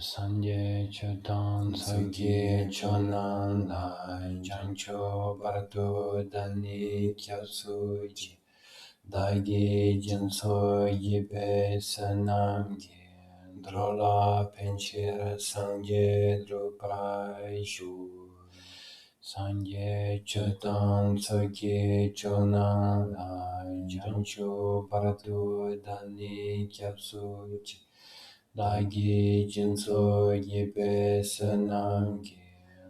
Sanje chodan sogi chonan lai jancho bardo dani kyasuji dagi jinso yibe sanamgi drola penchir sanje druprai shu Sanje chodan sogi chonan lai jancho bardo dani kyasuji Dagi jinso yibe sanamgi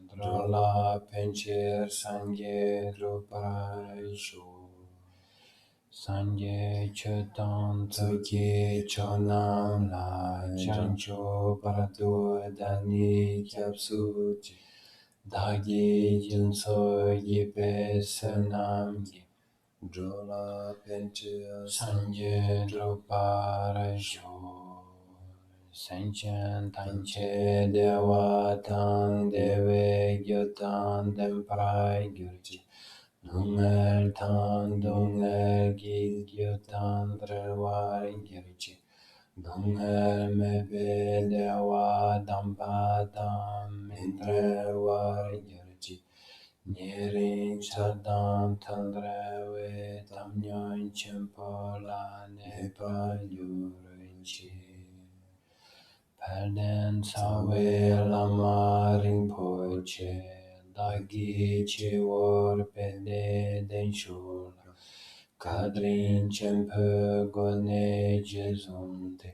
drola penchir sanje drupai shu Sanje chodan tsoki chonam la jancho paradu dani kyapsuji Dagi jinso yibe sanamgi drola penchir sanje drupai shu Senchen tanche dewa tang dewe gyotan demprai gyurji Nungel tang dungel gi gyotan drewar gyurji Nungel mebe dewa dampa tam mindrewar gyurji Nirin chadam tandrewe tamnyon chimpo la nepa yurinchi Pelden sawe lama rinpoche Dagi chiwor pede denshul Kadrin chempe gone jezunte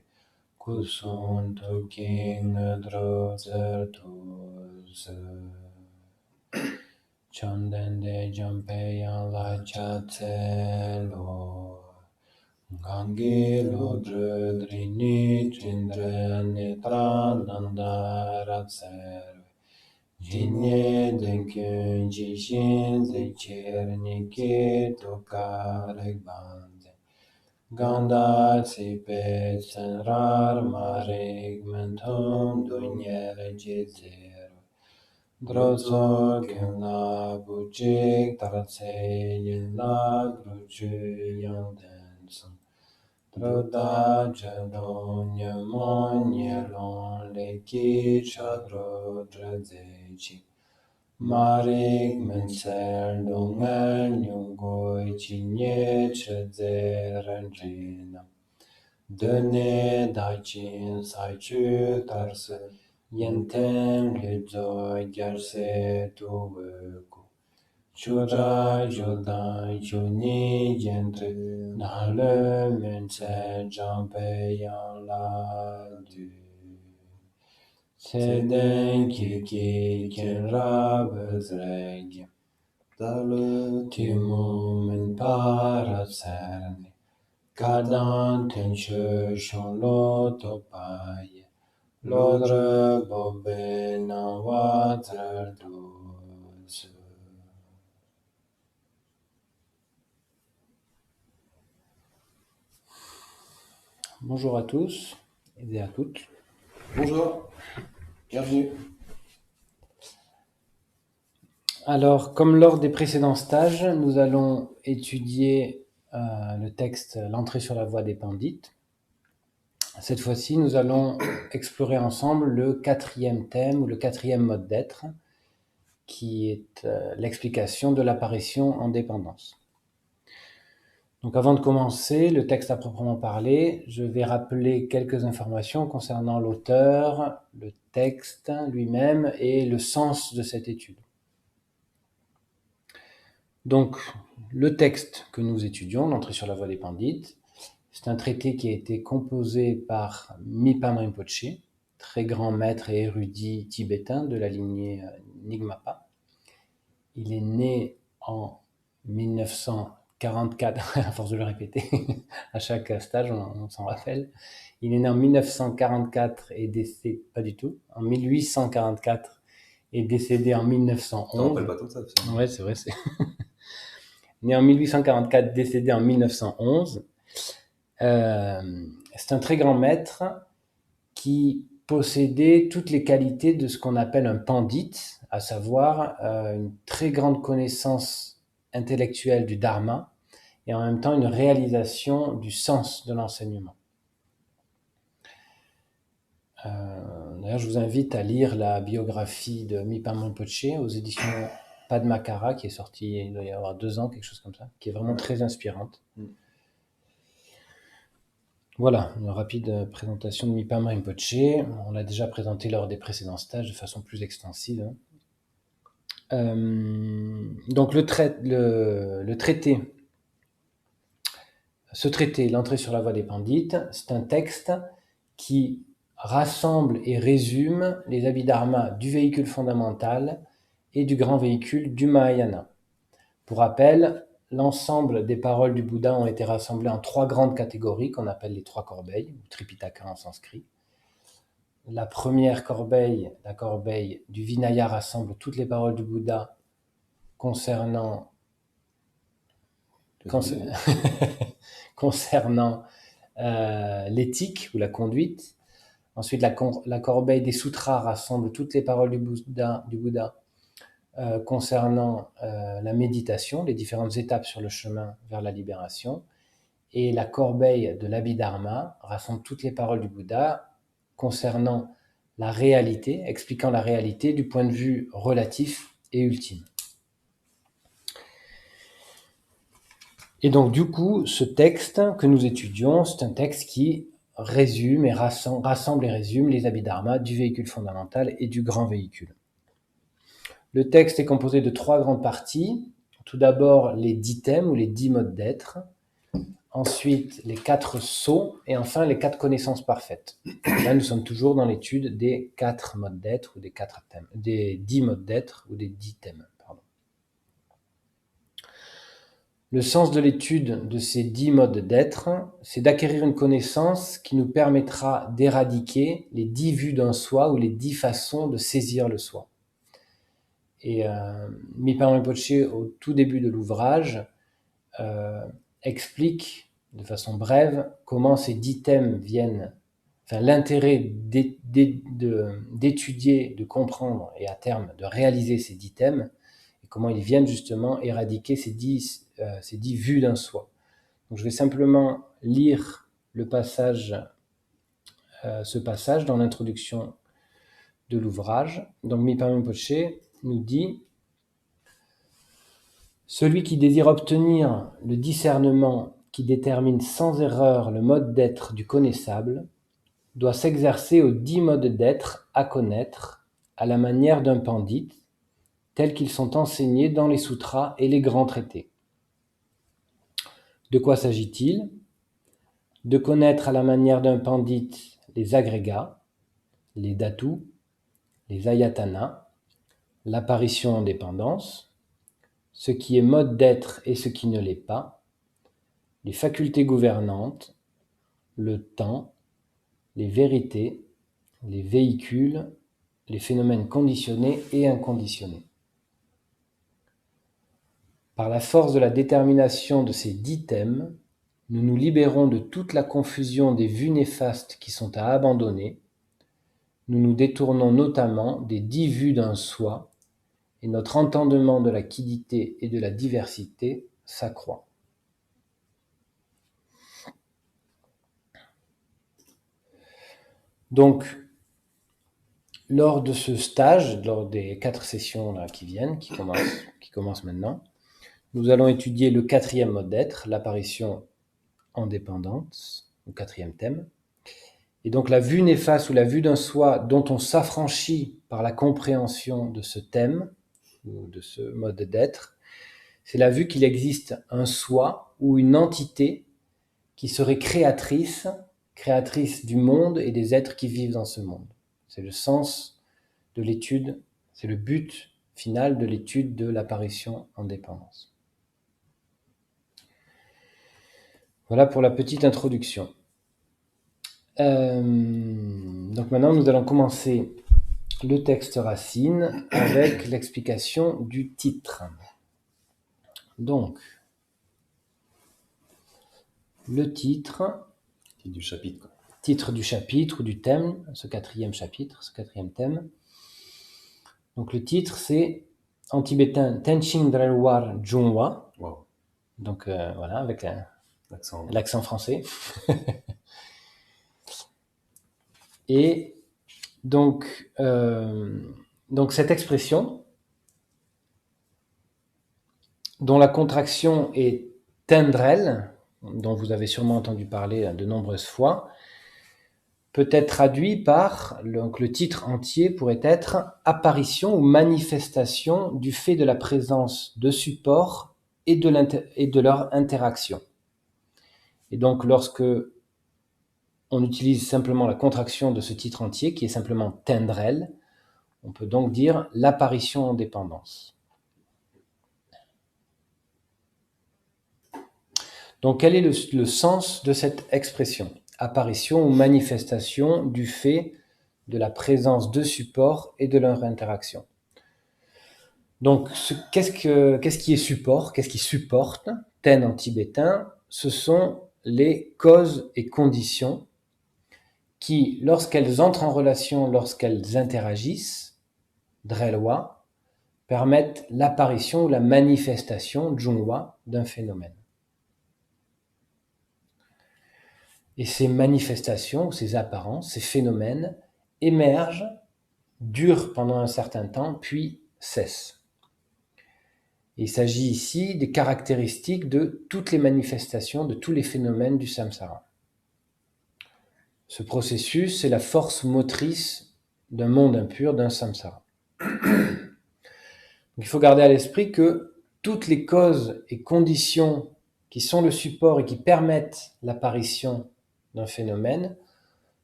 Kusun tuking dro zertuz Chondende jampe yang la chatselo Gangi lodre drini trindre netra nandara tserve Jinye denkyun jishin zecher nike tokare bande Ganda tsipe tsenrar marig mentum dunyer jizero Drozo gyunla buchik taratse yinla gruchu yangdensun Droda jadon nyamon nyelon leki chadro dredzechi Marik mensel dongel nyungoi chinye chedze renjina Dene dachin saichu tarse yenten lidzo gyarse tuweku Chura jodan chuni jentre nale mense jampe yang la du Seden kiki kenra bezregi Dalu timu min para serni Kadan tenche shonlo topaye Lodre bobe na water dosu Bonjour à tous et à toutes. Bonjour, bienvenue. Alors, comme lors des précédents stages, nous allons étudier le texte L'entrée sur la voie des Pandits. Cette fois-ci, nous allons explorer ensemble le quatrième thème ou le quatrième mode d'être, qui est l'explication de l'apparition en dépendance. Donc avant de commencer le texte à proprement parler, je vais rappeler quelques informations concernant l'auteur, le texte lui-même et le sens de cette étude. Donc, le texte que nous étudions, L'entrée sur la voie des Pandits, c'est un traité qui a été composé par Mipam Rinpoche, très grand maître et érudit tibétain de la lignée Nyingmapa. Il est né en 1944, à force de le répéter, à chaque stage, on s'en rappelle. Il est né en 1944 et décédé, pas du tout, en 1844 et décédé en 1911. Ça rappelle pas tant que ça. Ouais, c'est vrai, c'est... Né en 1844, décédé en 1911. C'est un très grand maître qui possédait toutes les qualités de ce qu'on appelle un pandit, à savoir une très grande connaissance intellectuelle du dharma et en même temps une réalisation du sens de l'enseignement. D'ailleurs, je vous invite à lire la biographie de Mipa Rinpoche aux éditions Padmakara, qui est sortie il doit y avoir 2 ans, quelque chose comme ça, qui est vraiment très inspirante. Voilà, une rapide présentation de Mipa Rinpoche. On l'a déjà présenté lors des précédents stages de façon plus extensive. Donc le traité, ce traité, l'entrée sur la voie des Pandits, c'est un texte qui rassemble et résume les abhidharmas du véhicule fondamental et du grand véhicule du Mahayana. Pour rappel, l'ensemble des paroles du Bouddha ont été rassemblées en 3 grandes catégories qu'on appelle les 3 corbeilles, ou Tripitaka en sanskrit. La première corbeille, la corbeille du Vinaya, rassemble toutes les paroles du Bouddha concernant l'éthique ou la conduite. Ensuite, la corbeille des sutras rassemble toutes les paroles du Bouddha concernant la méditation, les différentes étapes sur le chemin vers la libération. Et la corbeille de l'Abhidharma rassemble toutes les paroles du Bouddha concernant la réalité, expliquant la réalité du point de vue relatif et ultime. Et donc, du coup, ce texte que nous étudions, c'est un texte qui résume et rassemble et résume les abhidharmas du véhicule fondamental et du grand véhicule. Le texte est composé de 3 grandes parties. Tout d'abord, les 10 thèmes ou les 10 modes d'être. Ensuite, les 4 sceaux. Et enfin, les 4 connaissances parfaites. Là, nous sommes toujours dans l'étude des 4 modes d'être ou des 4 thèmes, des 10 modes d'être ou des 10 thèmes. Le sens de l'étude de ces 10 modes d'être, c'est d'acquérir une connaissance qui nous permettra d'éradiquer les 10 vues d'un soi ou les 10 façons de saisir le soi. Et Mipa Rinpoche, au tout début de l'ouvrage, explique de façon brève comment ces 10 thèmes viennent, l'intérêt d'étudier, de comprendre et à terme de réaliser ces 10 thèmes, et comment ils viennent justement éradiquer ces 10 vues d'un soi. Donc je vais simplement lire ce passage dans l'introduction de l'ouvrage. Donc Mipa Rinpoche nous dit: celui qui désire obtenir le discernement qui détermine sans erreur le mode d'être du connaissable doit s'exercer aux 10 modes d'être à connaître à la manière d'un pandit, tels qu'ils sont enseignés dans les sutras et les grands traités. De quoi s'agit-il? De connaître à la manière d'un pandit les agrégats, les dhatus, les ayatanas, l'apparition en dépendance, ce qui est mode d'être et ce qui ne l'est pas, les facultés gouvernantes, le temps, les vérités, les véhicules, les phénomènes conditionnés et inconditionnés. Par la force de la détermination de ces 10 thèmes, nous nous libérons de toute la confusion des vues néfastes qui sont à abandonner. Nous nous détournons notamment des 10 vues d'un soi, et notre entendement de la quiddité et de la diversité s'accroît. Donc, lors de ce stage, lors des 4 sessions là, qui commencent maintenant, nous allons étudier le 4e mode d'être, l'apparition en dépendance, au 4e thème. Et donc la vue néfaste ou la vue d'un soi dont on s'affranchit par la compréhension de ce thème, ou de ce mode d'être, c'est la vue qu'il existe un soi ou une entité qui serait créatrice du monde et des êtres qui vivent dans ce monde. C'est le sens de l'étude, c'est le but final de l'étude de l'apparition en dépendance. Voilà pour la petite introduction. Donc maintenant, nous allons commencer le texte racine avec l'explication du titre. Donc, le titre du chapitre. Titre du chapitre ou du thème, ce 4e chapitre, ce 4e thème. Donc le titre c'est en tibétain Tenshing Drelwar Jungwa. Wow. Donc voilà, avec l'accent français. Et Donc cette expression, dont la contraction est tendrel, dont vous avez sûrement entendu parler de nombreuses fois, peut être traduit par, donc le titre entier pourrait être « Apparition ou manifestation du fait de la présence de supports et de leur interaction ». Et donc lorsque on utilise simplement la contraction de ce titre entier, qui est simplement « tendrel », on peut donc dire « l'apparition en dépendance ». Donc quel est le sens de cette expression ? Apparition ou manifestation du fait de la présence de supports et de leur interaction. Donc, qu'est-ce qui est support ? Qu'est-ce qui supporte ? Ten en tibétain, ce sont les causes et conditions qui, lorsqu'elles entrent en relation, lorsqu'elles interagissent, drelwa, permettent l'apparition ou la manifestation, jungwa, d'un phénomène. Et ces manifestations, ces apparences, ces phénomènes émergent, durent pendant un certain temps, puis cessent. Il s'agit ici des caractéristiques de toutes les manifestations, de tous les phénomènes du samsara. Ce processus est la force motrice d'un monde impur, d'un samsara. Il faut garder à l'esprit que toutes les causes et conditions qui sont le support et qui permettent l'apparition d'un phénomène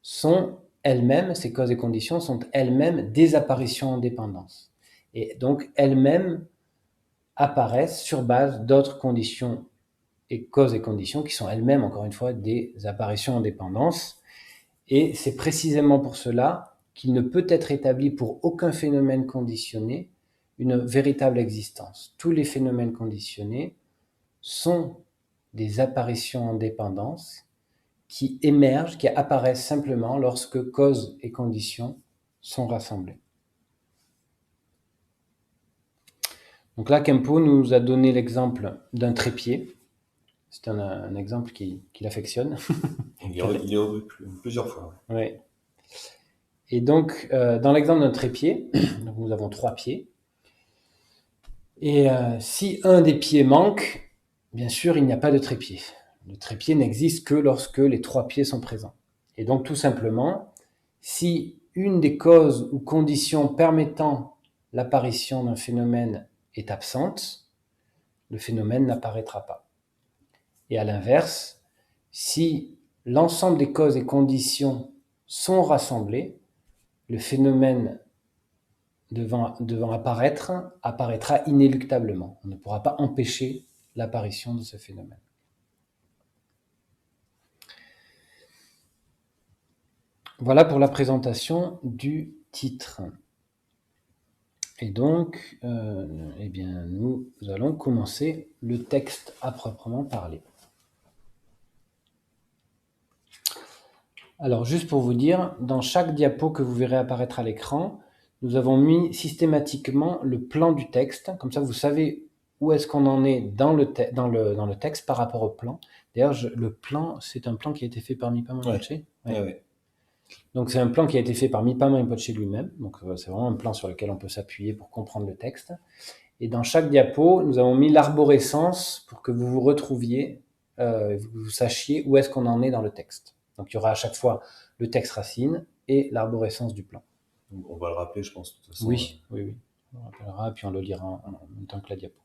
sont elles-mêmes, ces causes et conditions sont elles-mêmes des apparitions en dépendance. Et donc elles-mêmes apparaissent sur base d'autres conditions et causes et conditions qui sont elles-mêmes, encore une fois, des apparitions en dépendance. Et c'est précisément pour cela qu'il ne peut être établi pour aucun phénomène conditionné une véritable existence. Tous les phénomènes conditionnés sont des apparitions en dépendance qui émergent, qui apparaissent simplement lorsque causes et conditions sont rassemblées. Donc là, Khenpo nous a donné l'exemple d'un trépied. C'est un exemple qu'il affectionne. Il est revenu plusieurs fois. Oui. Et donc, dans l'exemple d'un trépied, donc nous avons 3 pieds. Et si un des pieds manque, bien sûr, il n'y a pas de trépied. Le trépied n'existe que lorsque les 3 pieds sont présents. Et donc, tout simplement, si une des causes ou conditions permettant l'apparition d'un phénomène est absente, le phénomène n'apparaîtra pas. Et à l'inverse, si l'ensemble des causes et conditions sont rassemblées, le phénomène devant apparaîtra inéluctablement. On ne pourra pas empêcher l'apparition de ce phénomène. Voilà pour la présentation du titre. Et donc, nous allons commencer le texte à proprement parler. Alors, juste pour vous dire, dans chaque diapo que vous verrez apparaître à l'écran, nous avons mis systématiquement le plan du texte. Comme ça, vous savez où est-ce qu'on en est dans le texte par rapport au plan. D'ailleurs, le plan, c'est un plan qui a été fait par Mipama Rinpoche. Ouais. Donc, c'est un plan qui a été fait par Mipama Rinpoche lui-même. Donc, c'est vraiment un plan sur lequel on peut s'appuyer pour comprendre le texte. Et dans chaque diapo, nous avons mis l'arborescence pour que vous vous retrouviez, vous sachiez où est-ce qu'on en est dans le texte. Donc, il y aura à chaque fois le texte racine et l'arborescence du plan. On va le rappeler, je pense, de toute façon. Oui. On le rappellera, puis on le lira en même temps que la diapo.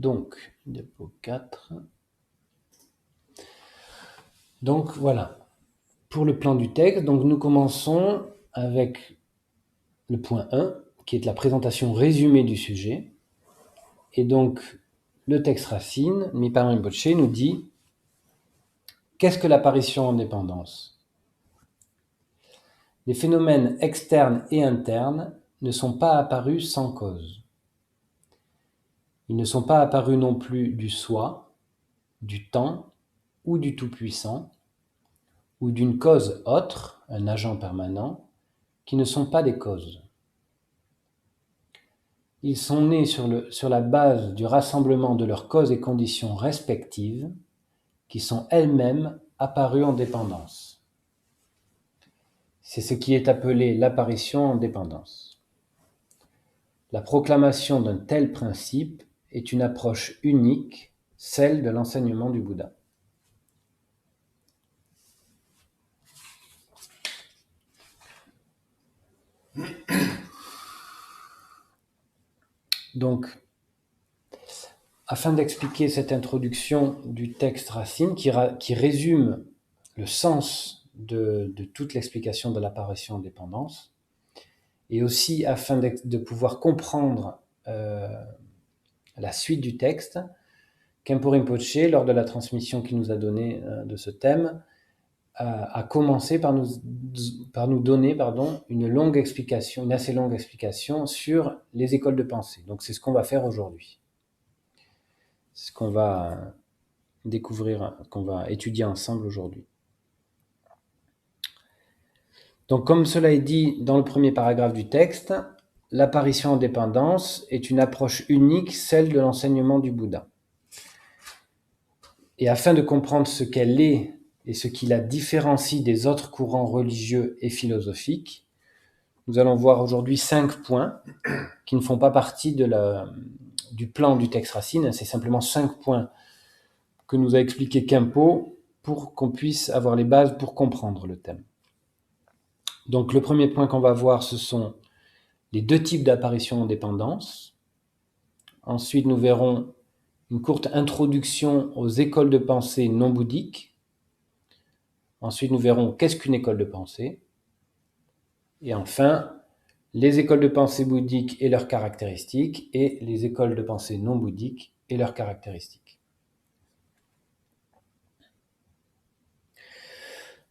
Donc, diapo 4. Donc, voilà. Pour le plan du texte, donc nous commençons avec le point 1, qui est la présentation résumée du sujet. Et donc, le texte racine, Mipama Rinpoche, nous dit « Qu'est-ce que l'apparition en dépendance ? Les phénomènes externes et internes ne sont pas apparus sans cause. Ils ne sont pas apparus non plus du soi, du temps ou du Tout-Puissant, ou d'une cause autre, un agent permanent, qui ne sont pas des causes. Ils sont nés sur la base du rassemblement de leurs causes et conditions respectives, qui sont elles-mêmes apparues en dépendance. C'est ce qui est appelé l'apparition en dépendance. La proclamation d'un tel principe est une approche unique, celle de l'enseignement du Bouddha. Donc, afin d'expliquer cette introduction du texte racine qui résume le sens de toute l'explication de l'apparition en dépendance, et aussi afin de pouvoir comprendre la suite du texte, Khenpo Rinpoche, lors de la transmission qu'il nous a donnée de ce thème, a commencé par nous donner une longue explication, une assez longue explication sur les écoles de pensée. Donc c'est ce qu'on va faire aujourd'hui. C'est ce qu'on va découvrir, qu'on va étudier ensemble aujourd'hui. Donc comme cela est dit dans le premier paragraphe du texte, l'apparition en dépendance est une approche unique, celle de l'enseignement du Bouddha. Et afin de comprendre ce qu'elle est et ce qui la différencie des autres courants religieux et philosophiques, nous allons voir aujourd'hui 5 points qui ne font pas partie du plan du texte racine. C'est simplement 5 points que nous a expliqué Khenpo pour qu'on puisse avoir les bases pour comprendre le thème. Donc le premier point qu'on va voir, ce sont les 2 types d'apparition en dépendance. Ensuite, nous verrons une courte introduction aux écoles de pensée non bouddhiques. Ensuite, nous verrons qu'est-ce qu'une école de pensée. Et enfin, les écoles de pensée bouddhiques et leurs caractéristiques, et les écoles de pensée non bouddhiques et leurs caractéristiques.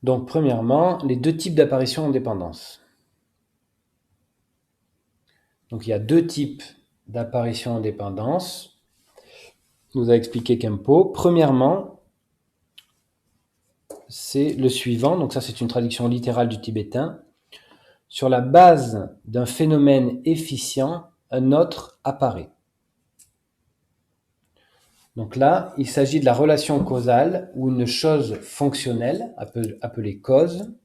Donc, premièrement, les 2 types d'apparition en dépendance. Donc, il y a 2 types d'apparition en dépendance, nous a expliqué Khenpo. Premièrement, c'est le suivant, donc ça c'est une traduction littérale du tibétain. Sur la base d'un phénomène efficient, un autre apparaît. Donc là, il s'agit de la relation causale où une chose fonctionnelle, appelée cause,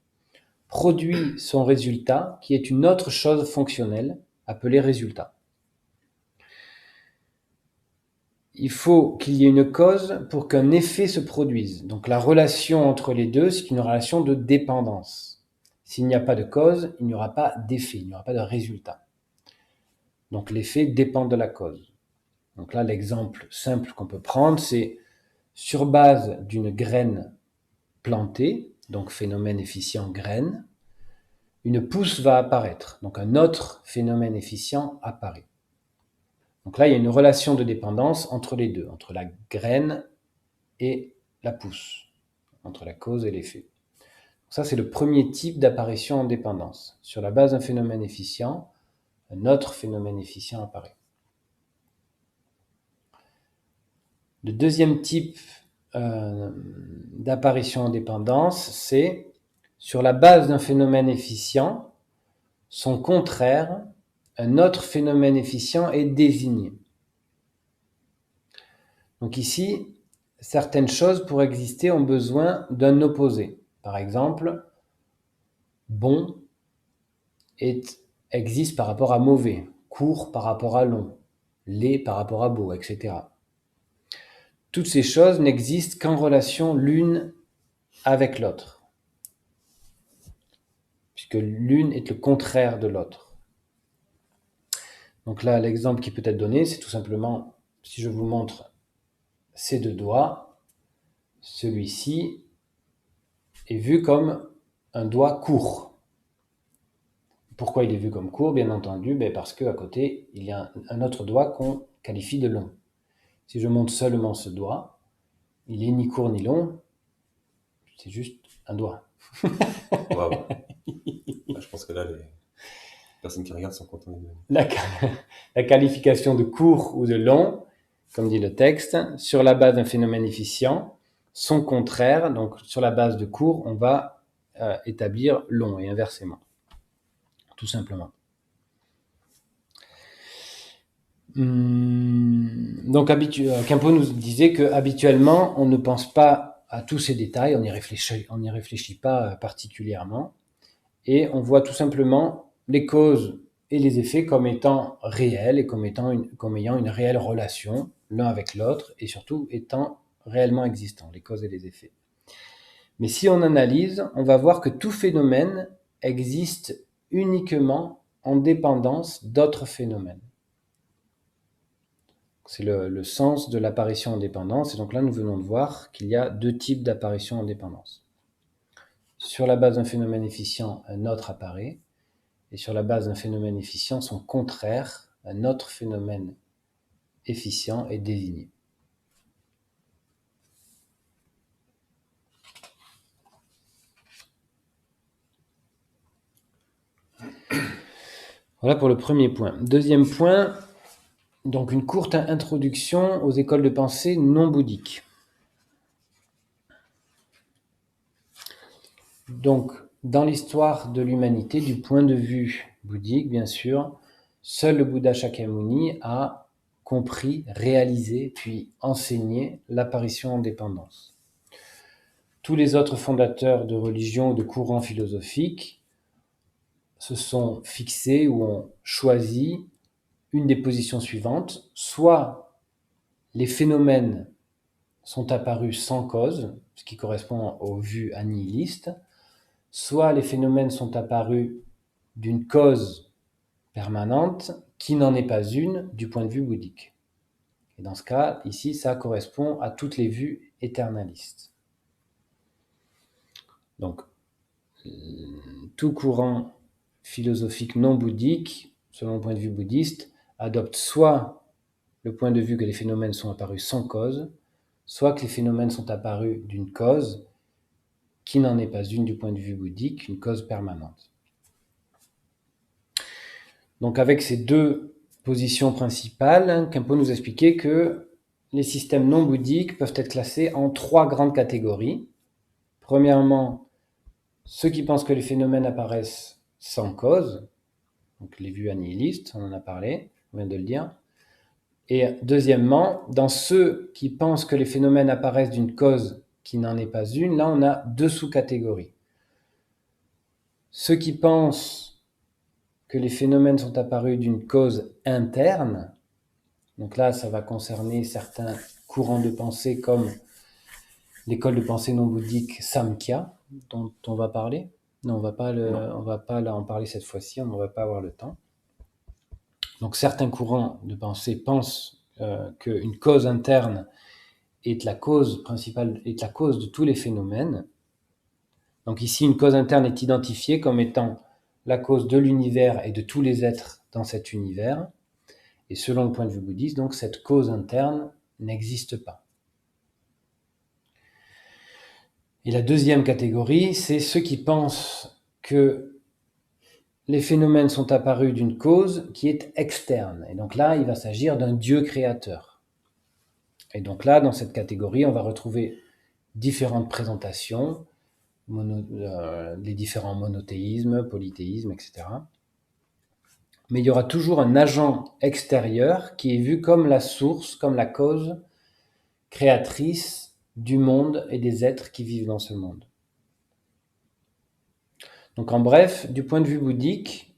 produit son résultat qui est une autre chose fonctionnelle, appelée résultat. Il faut qu'il y ait une cause pour qu'un effet se produise. Donc la relation entre les deux, c'est une relation de dépendance. S'il n'y a pas de cause, il n'y aura pas d'effet, il n'y aura pas de résultat. Donc l'effet dépend de la cause. Donc là, l'exemple simple qu'on peut prendre, c'est sur base d'une graine plantée, donc phénomène efficient graine, une pousse va apparaître. Donc un autre phénomène efficient apparaît. Donc là, il y a une relation de dépendance entre les deux, entre la graine et la pousse, entre la cause et l'effet. Ça, c'est le premier type d'apparition en dépendance. Sur la base d'un phénomène efficient, un autre phénomène efficient apparaît. Le deuxième type d'apparition en dépendance, c'est sur la base d'un phénomène efficient, son contraire, un autre phénomène efficient est désigné. Donc ici, certaines choses pour exister ont besoin d'un opposé. Par exemple, bon existe par rapport à mauvais, court par rapport à long, laid par rapport à beau, etc. Toutes ces choses n'existent qu'en relation l'une avec l'autre, puisque l'une est le contraire de l'autre. Donc là, l'exemple qui peut être donné, c'est tout simplement, si je vous montre ces 2 doigts, celui-ci est vu comme un doigt court. Pourquoi il est vu comme court? Bien entendu, parce qu'à côté, il y a un autre doigt qu'on qualifie de long. Si je montre seulement ce doigt, il n'est ni court ni long, c'est juste un doigt. Waouh. Je pense que là, les personnes qui regardent sont contentes. La qualification de court ou de long, comme dit le texte, sur la base d'un phénomène efficient, son contraire, donc sur la base de court, on va établir long et inversement, tout simplement. Donc Khenpo nous disait que habituellement on ne pense pas à tous ces détails, on n'y réfléchit pas particulièrement, et on voit tout simplement les causes et les effets comme étant réels et comme ayant une réelle relation l'un avec l'autre, et surtout étant réellement existants, les causes et les effets. Mais si on analyse, on va voir que tout phénomène existe uniquement en dépendance d'autres phénomènes. C'est le sens de l'apparition en dépendance, et donc là nous venons de voir qu'il y a deux types d'apparition en dépendance. Sur la base d'un phénomène efficient, un autre apparaît, et sur la base d'un phénomène efficient, son contraire, un autre phénomène efficient, est désigné. Voilà pour le premier point. Deuxième point, donc une courte introduction aux écoles de pensée non bouddhiques. Donc, dans l'histoire de l'humanité, du point de vue bouddhique, bien sûr, seul le Bouddha Shakyamuni a compris, réalisé, puis enseigné l'apparition en dépendance. Tous les autres fondateurs de religions ou de courants philosophiques se sont fixés ou ont choisi une des positions suivantes: soit les phénomènes sont apparus sans cause, ce qui correspond aux vues annihilistes, soit les phénomènes sont apparus d'une cause permanente qui n'en est pas une du point de vue bouddhique. Et dans ce cas, ici, ça correspond à toutes les vues éternalistes. Donc, tout courant philosophique non bouddhique, selon le point de vue bouddhiste, adopte soit le point de vue que les phénomènes sont apparus sans cause, soit que les phénomènes sont apparus d'une cause qui n'en est pas une du point de vue bouddhique, une cause permanente. Donc avec ces deux positions principales, Khenpo nous expliquait que les systèmes non bouddhiques peuvent être classés en trois grandes catégories. Premièrement, ceux qui pensent que les phénomènes apparaissent sans cause, donc les vues annihilistes, on en a parlé, on vient de le dire. Et deuxièmement, dans ceux qui pensent que les phénomènes apparaissent d'une cause qui n'en est pas une, là on a deux sous-catégories. Ceux qui pensent que les phénomènes sont apparus d'une cause interne, donc là ça va concerner certains courants de pensée comme l'école de pensée non bouddhique Samkhya, dont on va parler. Non, on va pas là en parler cette fois-ci, on ne va pas avoir le temps. Donc certains courants de pensée pensent qu'une cause interne est la cause principale, est la cause de tous les phénomènes. Donc ici, une cause interne est identifiée comme étant la cause de l'univers et de tous les êtres dans cet univers. Et selon le point de vue bouddhiste, donc cette cause interne n'existe pas. Et la deuxième catégorie, c'est ceux qui pensent que les phénomènes sont apparus d'une cause qui est externe. Et donc là, il va s'agir d'un Dieu créateur. Et donc là, dans cette catégorie, on va retrouver différentes présentations, les différents monothéismes, polythéismes, etc. Mais il y aura toujours un agent extérieur qui est vu comme la source, comme la cause créatrice du monde et des êtres qui vivent dans ce monde. Donc en bref, du point de vue bouddhique,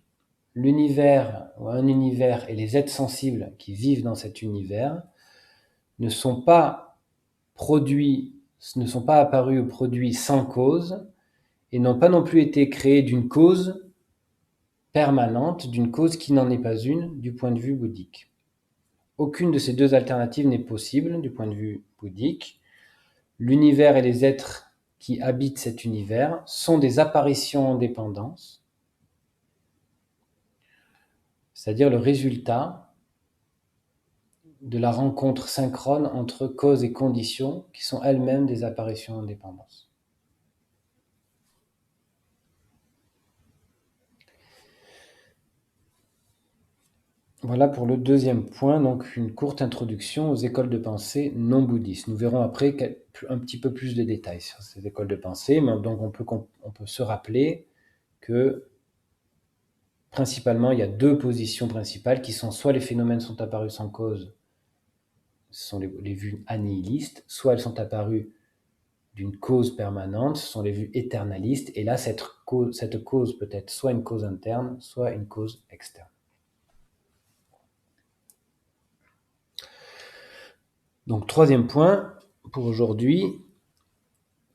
l'univers ou un univers et les êtres sensibles qui vivent dans cet univers ne sont pas apparus ou produits sans cause et n'ont pas non plus été créés d'une cause permanente, d'une cause qui n'en est pas une du point de vue bouddhique. Aucune de ces deux alternatives n'est possible du point de vue bouddhique. L'univers et les êtres qui habitent cet univers sont des apparitions en dépendance, c'est-à-dire le résultat de la rencontre synchrone entre cause et condition, qui sont elles-mêmes des apparitions en dépendance. Voilà pour le deuxième point, donc une courte introduction aux écoles de pensée non bouddhistes. Nous verrons après un petit peu plus de détails sur ces écoles de pensée, mais donc on peut se rappeler que principalement il y a deux positions principales qui sont soit les phénomènes sont apparus sans cause, ce sont les vues annihilistes, soit elles sont apparues d'une cause permanente, ce sont les vues éternalistes, et là, cette cause peut être soit une cause interne, soit une cause externe. Donc, troisième point pour aujourd'hui,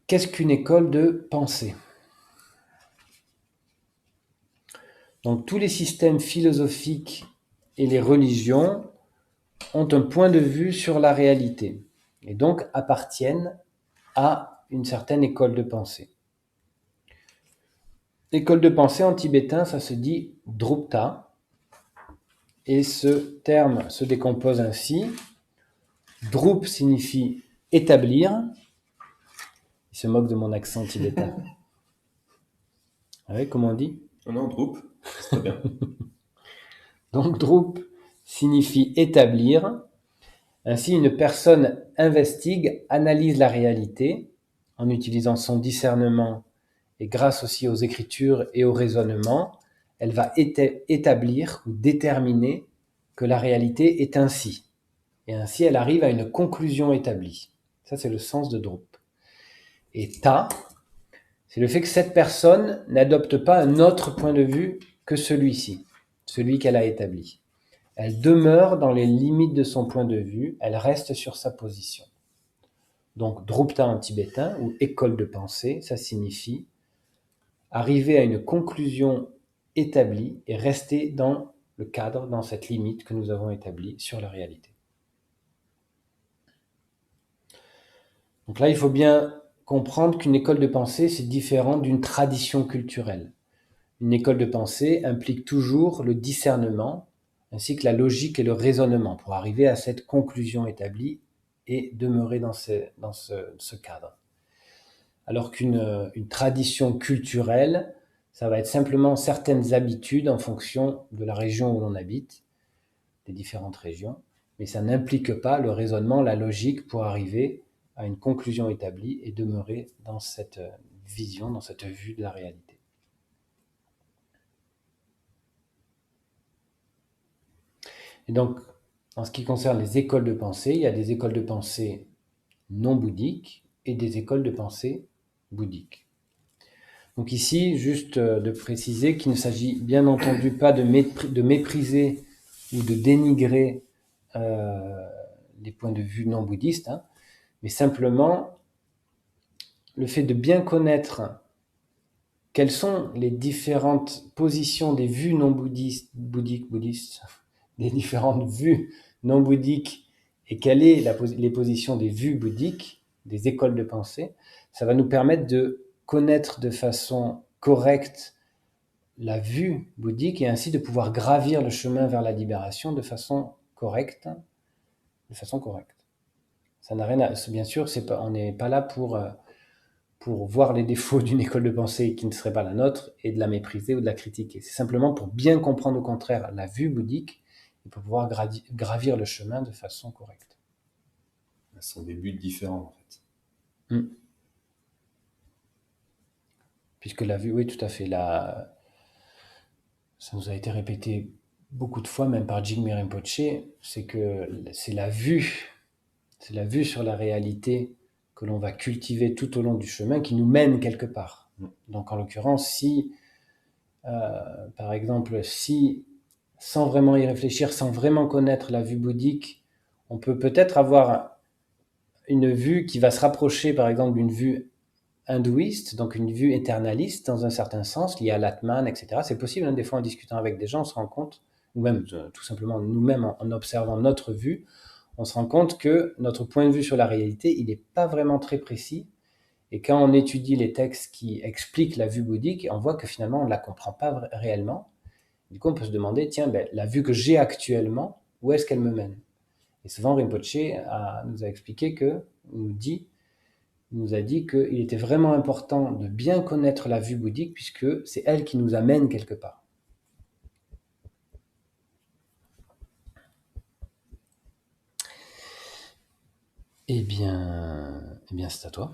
qu'est-ce qu'une école de pensée? Donc, tous les systèmes philosophiques et les religions ont un point de vue sur la réalité, et donc appartiennent à une certaine école de pensée. École de pensée en tibétain, ça se dit Drupta, et ce terme se décompose ainsi. Drup signifie établir. Il se moque de mon accent tibétain. Ouais, comment on dit? Non, Drup, c'est très bien. Donc Drup signifie établir. Ainsi, une personne investigue, analyse la réalité en utilisant son discernement et grâce aussi aux écritures et au raisonnement, elle va établir ou déterminer que la réalité est ainsi. Et ainsi, elle arrive à une conclusion établie. Ça, c'est le sens de Drup. Et Ta, c'est le fait que cette personne n'adopte pas un autre point de vue que celui-ci, celui qu'elle a établi. Elle demeure dans les limites de son point de vue, elle reste sur sa position. Donc, Drupta en tibétain, ou école de pensée, ça signifie arriver à une conclusion établie et rester dans le cadre, dans cette limite que nous avons établie sur la réalité. Donc là, il faut bien comprendre qu'une école de pensée, c'est différent d'une tradition culturelle. Une école de pensée implique toujours le discernement, ainsi que la logique et le raisonnement, pour arriver à cette conclusion établie et demeurer dans ce cadre. Alors qu'une tradition culturelle, ça va être simplement certaines habitudes en fonction de la région où l'on habite, des différentes régions, mais ça n'implique pas le raisonnement, la logique pour arriver à une conclusion établie et demeurer dans cette vision, dans cette vue de la réalité. Et donc, en ce qui concerne les écoles de pensée, il y a des écoles de pensée non bouddhiques et des écoles de pensée bouddhiques. Donc ici, juste de préciser qu'il ne s'agit bien entendu pas de mépriser ou de dénigrer les points de vue non bouddhistes, hein, mais simplement le fait de bien connaître quelles sont les différentes positions des vues non bouddhistes, des différentes vues non bouddhiques et quelles sont les positions des vues bouddhiques, des écoles de pensée, ça va nous permettre de connaître de façon correcte la vue bouddhique et ainsi de pouvoir gravir le chemin vers la libération de façon correcte. Ça n'a rien à... Bien sûr, on n'est pas là pour voir les défauts d'une école de pensée qui ne serait pas la nôtre et de la mépriser ou de la critiquer. C'est simplement pour bien comprendre au contraire la vue bouddhique et pour pouvoir gravir le chemin de façon correcte. Ce sont des buts différents, en fait. Puisque la vue, oui, tout à fait. Ça nous a été répété beaucoup de fois, même par Jigme Rinpoche, c'est que c'est la vue sur la réalité que l'on va cultiver tout au long du chemin qui nous mène quelque part. Donc en l'occurrence, si, par exemple, si sans vraiment y réfléchir, sans vraiment connaître la vue bouddhique, on peut peut-être avoir une vue qui va se rapprocher, par exemple, d'une vue hindouiste, donc une vue éternaliste dans un certain sens, liée à l'Atman, etc. C'est possible, hein, des fois en discutant avec des gens, on se rend compte, ou même tout simplement nous-mêmes en observant notre vue, on se rend compte que notre point de vue sur la réalité, il n'est pas vraiment très précis. Et quand on étudie les textes qui expliquent la vue bouddhique, on voit que finalement on ne la comprend pas réellement. Du coup, on peut se demander, tiens, la vue que j'ai actuellement, où est-ce qu'elle me mène? Et souvent, Rinpoche nous a expliqué nous a dit qu'il était vraiment important de bien connaître la vue bouddhique puisque c'est elle qui nous amène quelque part. Eh bien, c'est à toi.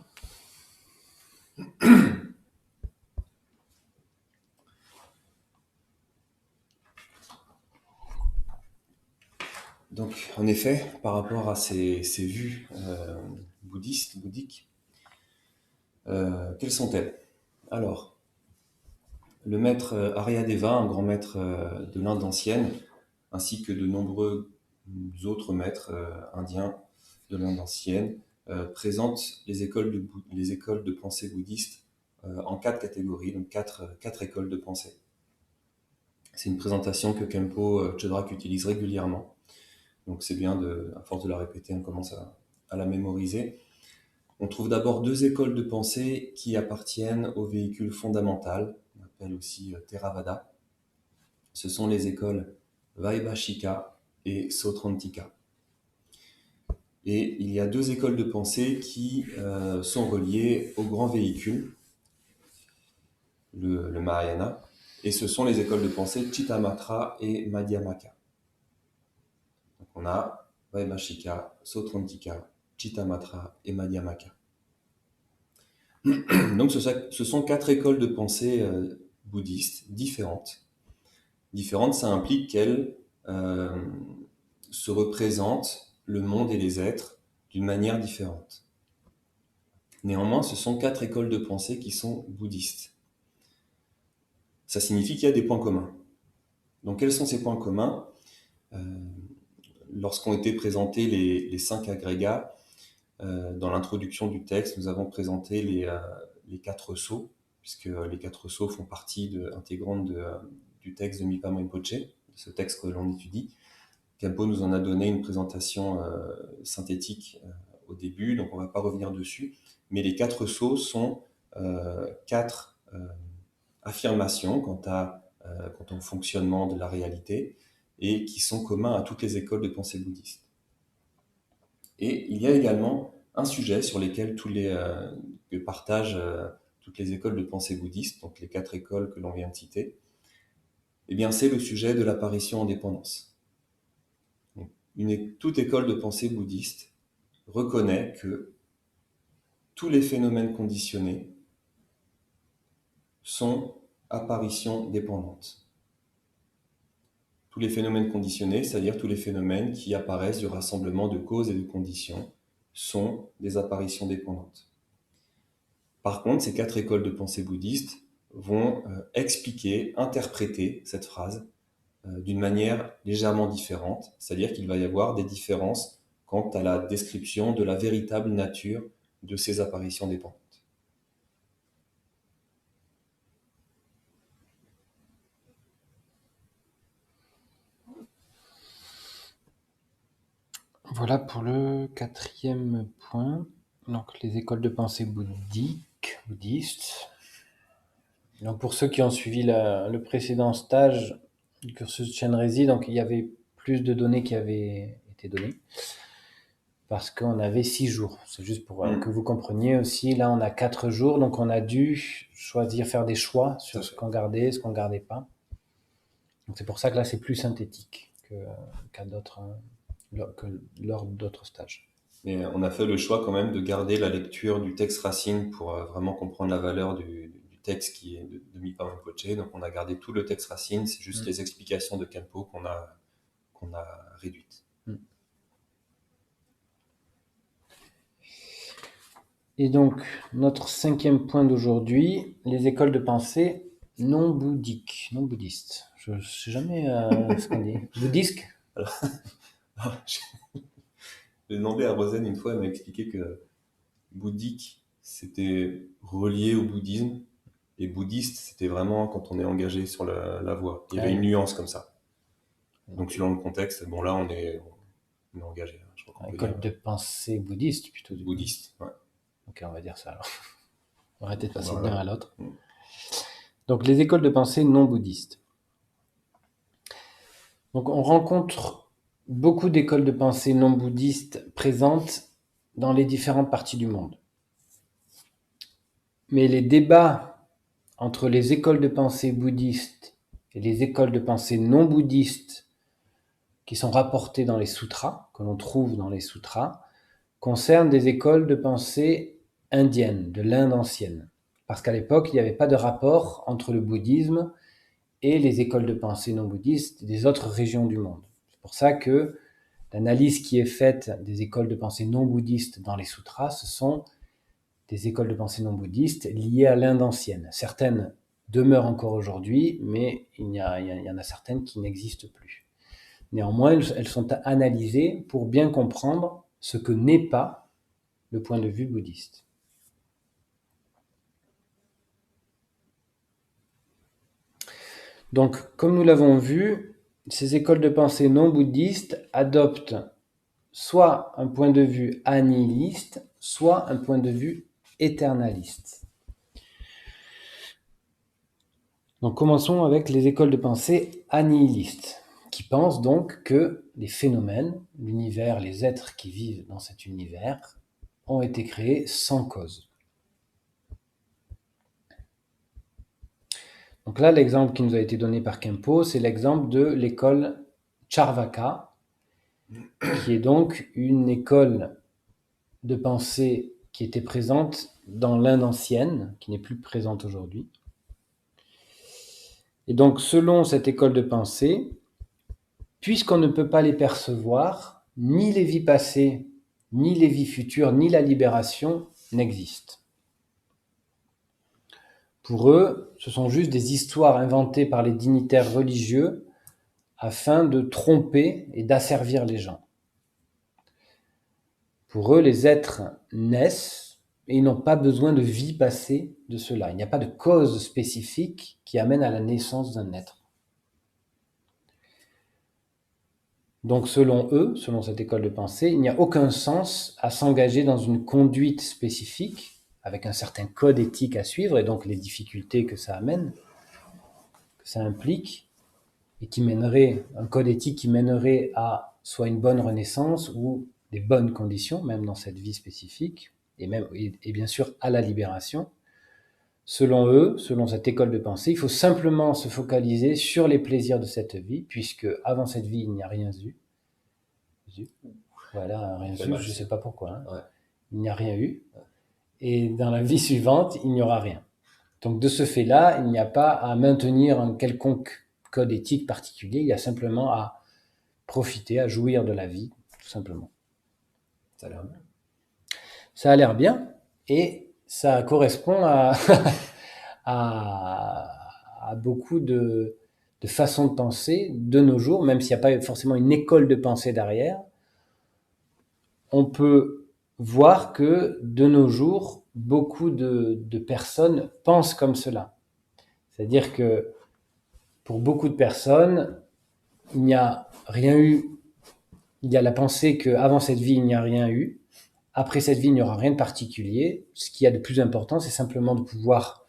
Donc, en effet, par rapport à ces vues bouddhiques, Quelles sont-elles? Alors, le maître Aryadeva, un grand maître de l'Inde ancienne, ainsi que de nombreux autres maîtres indiens de l'Inde ancienne, présentent les écoles de pensée bouddhistes en 4 catégories, donc quatre écoles de pensée. C'est une présentation que Khenpo Chodrak utilise régulièrement. Donc c'est bien, à force de la répéter, on commence à la mémoriser. On trouve d'abord 2 écoles de pensée qui appartiennent au véhicule fondamental, on appelle aussi Theravada. Ce sont les écoles Vaibhashika et Sautrantika. Et il y a 2 écoles de pensée qui sont reliées au grand véhicule, le Mahayana, et ce sont les écoles de pensée Chittamatra et Madhyamaka. Donc on a Vaibhashika, Sautrantika, Chittamatra et Madhyamaka. Donc ce sont 4 écoles de pensée bouddhistes différentes. Différentes, ça implique qu'elles se représentent le monde et les êtres d'une manière différente. Néanmoins, ce sont 4 écoles de pensée qui sont bouddhistes. Ça signifie qu'il y a des points communs. Donc quels sont ces points communs? Lorsqu'ont été présentés les 5 agrégats, dans l'introduction du texte, nous avons présenté les 4 sceaux, puisque les 4 sceaux font partie intégrante du texte de Mipham Rinpoche, ce texte que l'on étudie. Khenpo nous en a donné une présentation synthétique au début, donc on ne va pas revenir dessus. Mais les 4 sceaux sont 4 affirmations quant au fonctionnement de la réalité et qui sont communs à toutes les écoles de pensée bouddhiste. Et il y a également un sujet sur lequel que partagent toutes les écoles de pensée bouddhiste, donc les 4 écoles que l'on vient de citer, eh bien c'est le sujet de l'apparition en dépendance. Toute école de pensée bouddhiste reconnaît que tous les phénomènes conditionnés sont apparitions dépendantes. Tous les phénomènes conditionnés, c'est-à-dire tous les phénomènes qui apparaissent du rassemblement de causes et de conditions, sont des apparitions dépendantes. Par contre, ces 4 écoles de pensée bouddhiste vont expliquer, interpréter cette phrase d'une manière légèrement différente, c'est-à-dire qu'il va y avoir des différences quant à la description de la véritable nature de ces apparitions dépendantes. Voilà pour le 4e point. Donc les écoles de pensée bouddhistes. Donc pour ceux qui ont suivi le précédent stage du cursus Chenrezig, donc il y avait plus de données qui avaient été données parce qu'on avait 6 jours. C'est juste pour que vous compreniez aussi. Là, on a 4 jours, donc on a dû faire des choix sur ce qu'on gardait, ce qu'on gardait pas. Donc c'est pour ça que là, c'est plus synthétique que lors d'autres stages. Mais on a fait le choix quand même de garder la lecture du texte racine pour vraiment comprendre la valeur du texte qui est de Mipham Rinpoche. Donc on a gardé tout le texte racine, c'est juste les explications de Khenpo qu'on a réduites. Et donc, notre 5e point d'aujourd'hui, les écoles de pensée non bouddhistes. Je ne sais jamais ce qu'on dit. Bouddhisque? J'ai demandé à Rosen une fois, elle m'a expliqué que bouddhique, c'était relié au bouddhisme, et bouddhiste, c'était vraiment quand on est engagé sur la voie. Il y avait une nuance comme ça. Donc, selon le contexte, bon là, on est engagé. Je crois qu'on école de pensée bouddhiste, plutôt. Bouddhiste, ouais. Ok, on va dire ça alors. On va arrêter de passer de l'un à l'autre. Donc, les écoles de pensée non bouddhistes. Donc, on rencontre beaucoup d'écoles de pensée non bouddhistes présentes dans les différentes parties du monde. Mais les débats entre les écoles de pensée bouddhistes et les écoles de pensée non bouddhistes qui sont rapportées dans les sutras, que l'on trouve dans les sutras, concernent des écoles de pensée indiennes, de l'Inde ancienne. Parce qu'à l'époque, il n'y avait pas de rapport entre le bouddhisme et les écoles de pensée non bouddhistes des autres régions du monde. C'est pour ça que l'analyse qui est faite des écoles de pensée non bouddhistes dans les sutras, ce sont des écoles de pensée non bouddhistes liées à l'Inde ancienne. Certaines demeurent encore aujourd'hui, mais il y en a certaines qui n'existent plus. Néanmoins, elles sont analysées pour bien comprendre ce que n'est pas le point de vue bouddhiste. Donc, comme nous l'avons vu, ces écoles de pensée non bouddhistes adoptent soit un point de vue annihiliste, soit un point de vue éternaliste. Donc commençons avec les écoles de pensée annihilistes, qui pensent donc que les phénomènes, l'univers, les êtres qui vivent dans cet univers, ont été créés sans cause. Donc là, l'exemple qui nous a été donné par Khenpo, c'est l'exemple de l'école Charvaka, qui est donc une école de pensée qui était présente dans l'Inde ancienne, qui n'est plus présente aujourd'hui. Et donc, selon cette école de pensée, puisqu'on ne peut pas les percevoir, ni les vies passées, ni les vies futures, ni la libération n'existent. Pour eux, ce sont juste des histoires inventées par les dignitaires religieux afin de tromper et d'asservir les gens. Pour eux, les êtres naissent et ils n'ont pas besoin de vie passée de cela. Il n'y a pas de cause spécifique qui amène à la naissance d'un être. Donc selon eux, selon cette école de pensée, il n'y a aucun sens à s'engager dans une conduite spécifique avec un certain code éthique à suivre et donc les difficultés que ça amène, que ça implique, et qui mènerait, un code éthique qui mènerait à soit une bonne renaissance ou des bonnes conditions, même dans cette vie spécifique, et bien sûr à la libération. Selon eux, selon cette école de pensée, il faut simplement se focaliser sur les plaisirs de cette vie, puisque avant cette vie, il n'y a rien eu. Voilà, rien eu, je ne sais pas pourquoi. Hein. Ouais. Il n'y a rien eu. Et dans la vie suivante, il n'y aura rien. Donc de ce fait-là, il n'y a pas à maintenir un quelconque code éthique particulier, il y a simplement à profiter, à jouir de la vie, tout simplement. Ça a l'air bien. Ça a l'air bien, et ça correspond à beaucoup de façons de penser de nos jours, même s'il n'y a pas forcément une école de pensée derrière. On peut voir que de nos jours, beaucoup de personnes pensent comme cela. C'est-à-dire que pour beaucoup de personnes, il n'y a rien eu. Il y a la pensée qu'avant cette vie, il n'y a rien eu. Après cette vie, il n'y aura rien de particulier. Ce qu'il y a de plus important, c'est simplement de pouvoir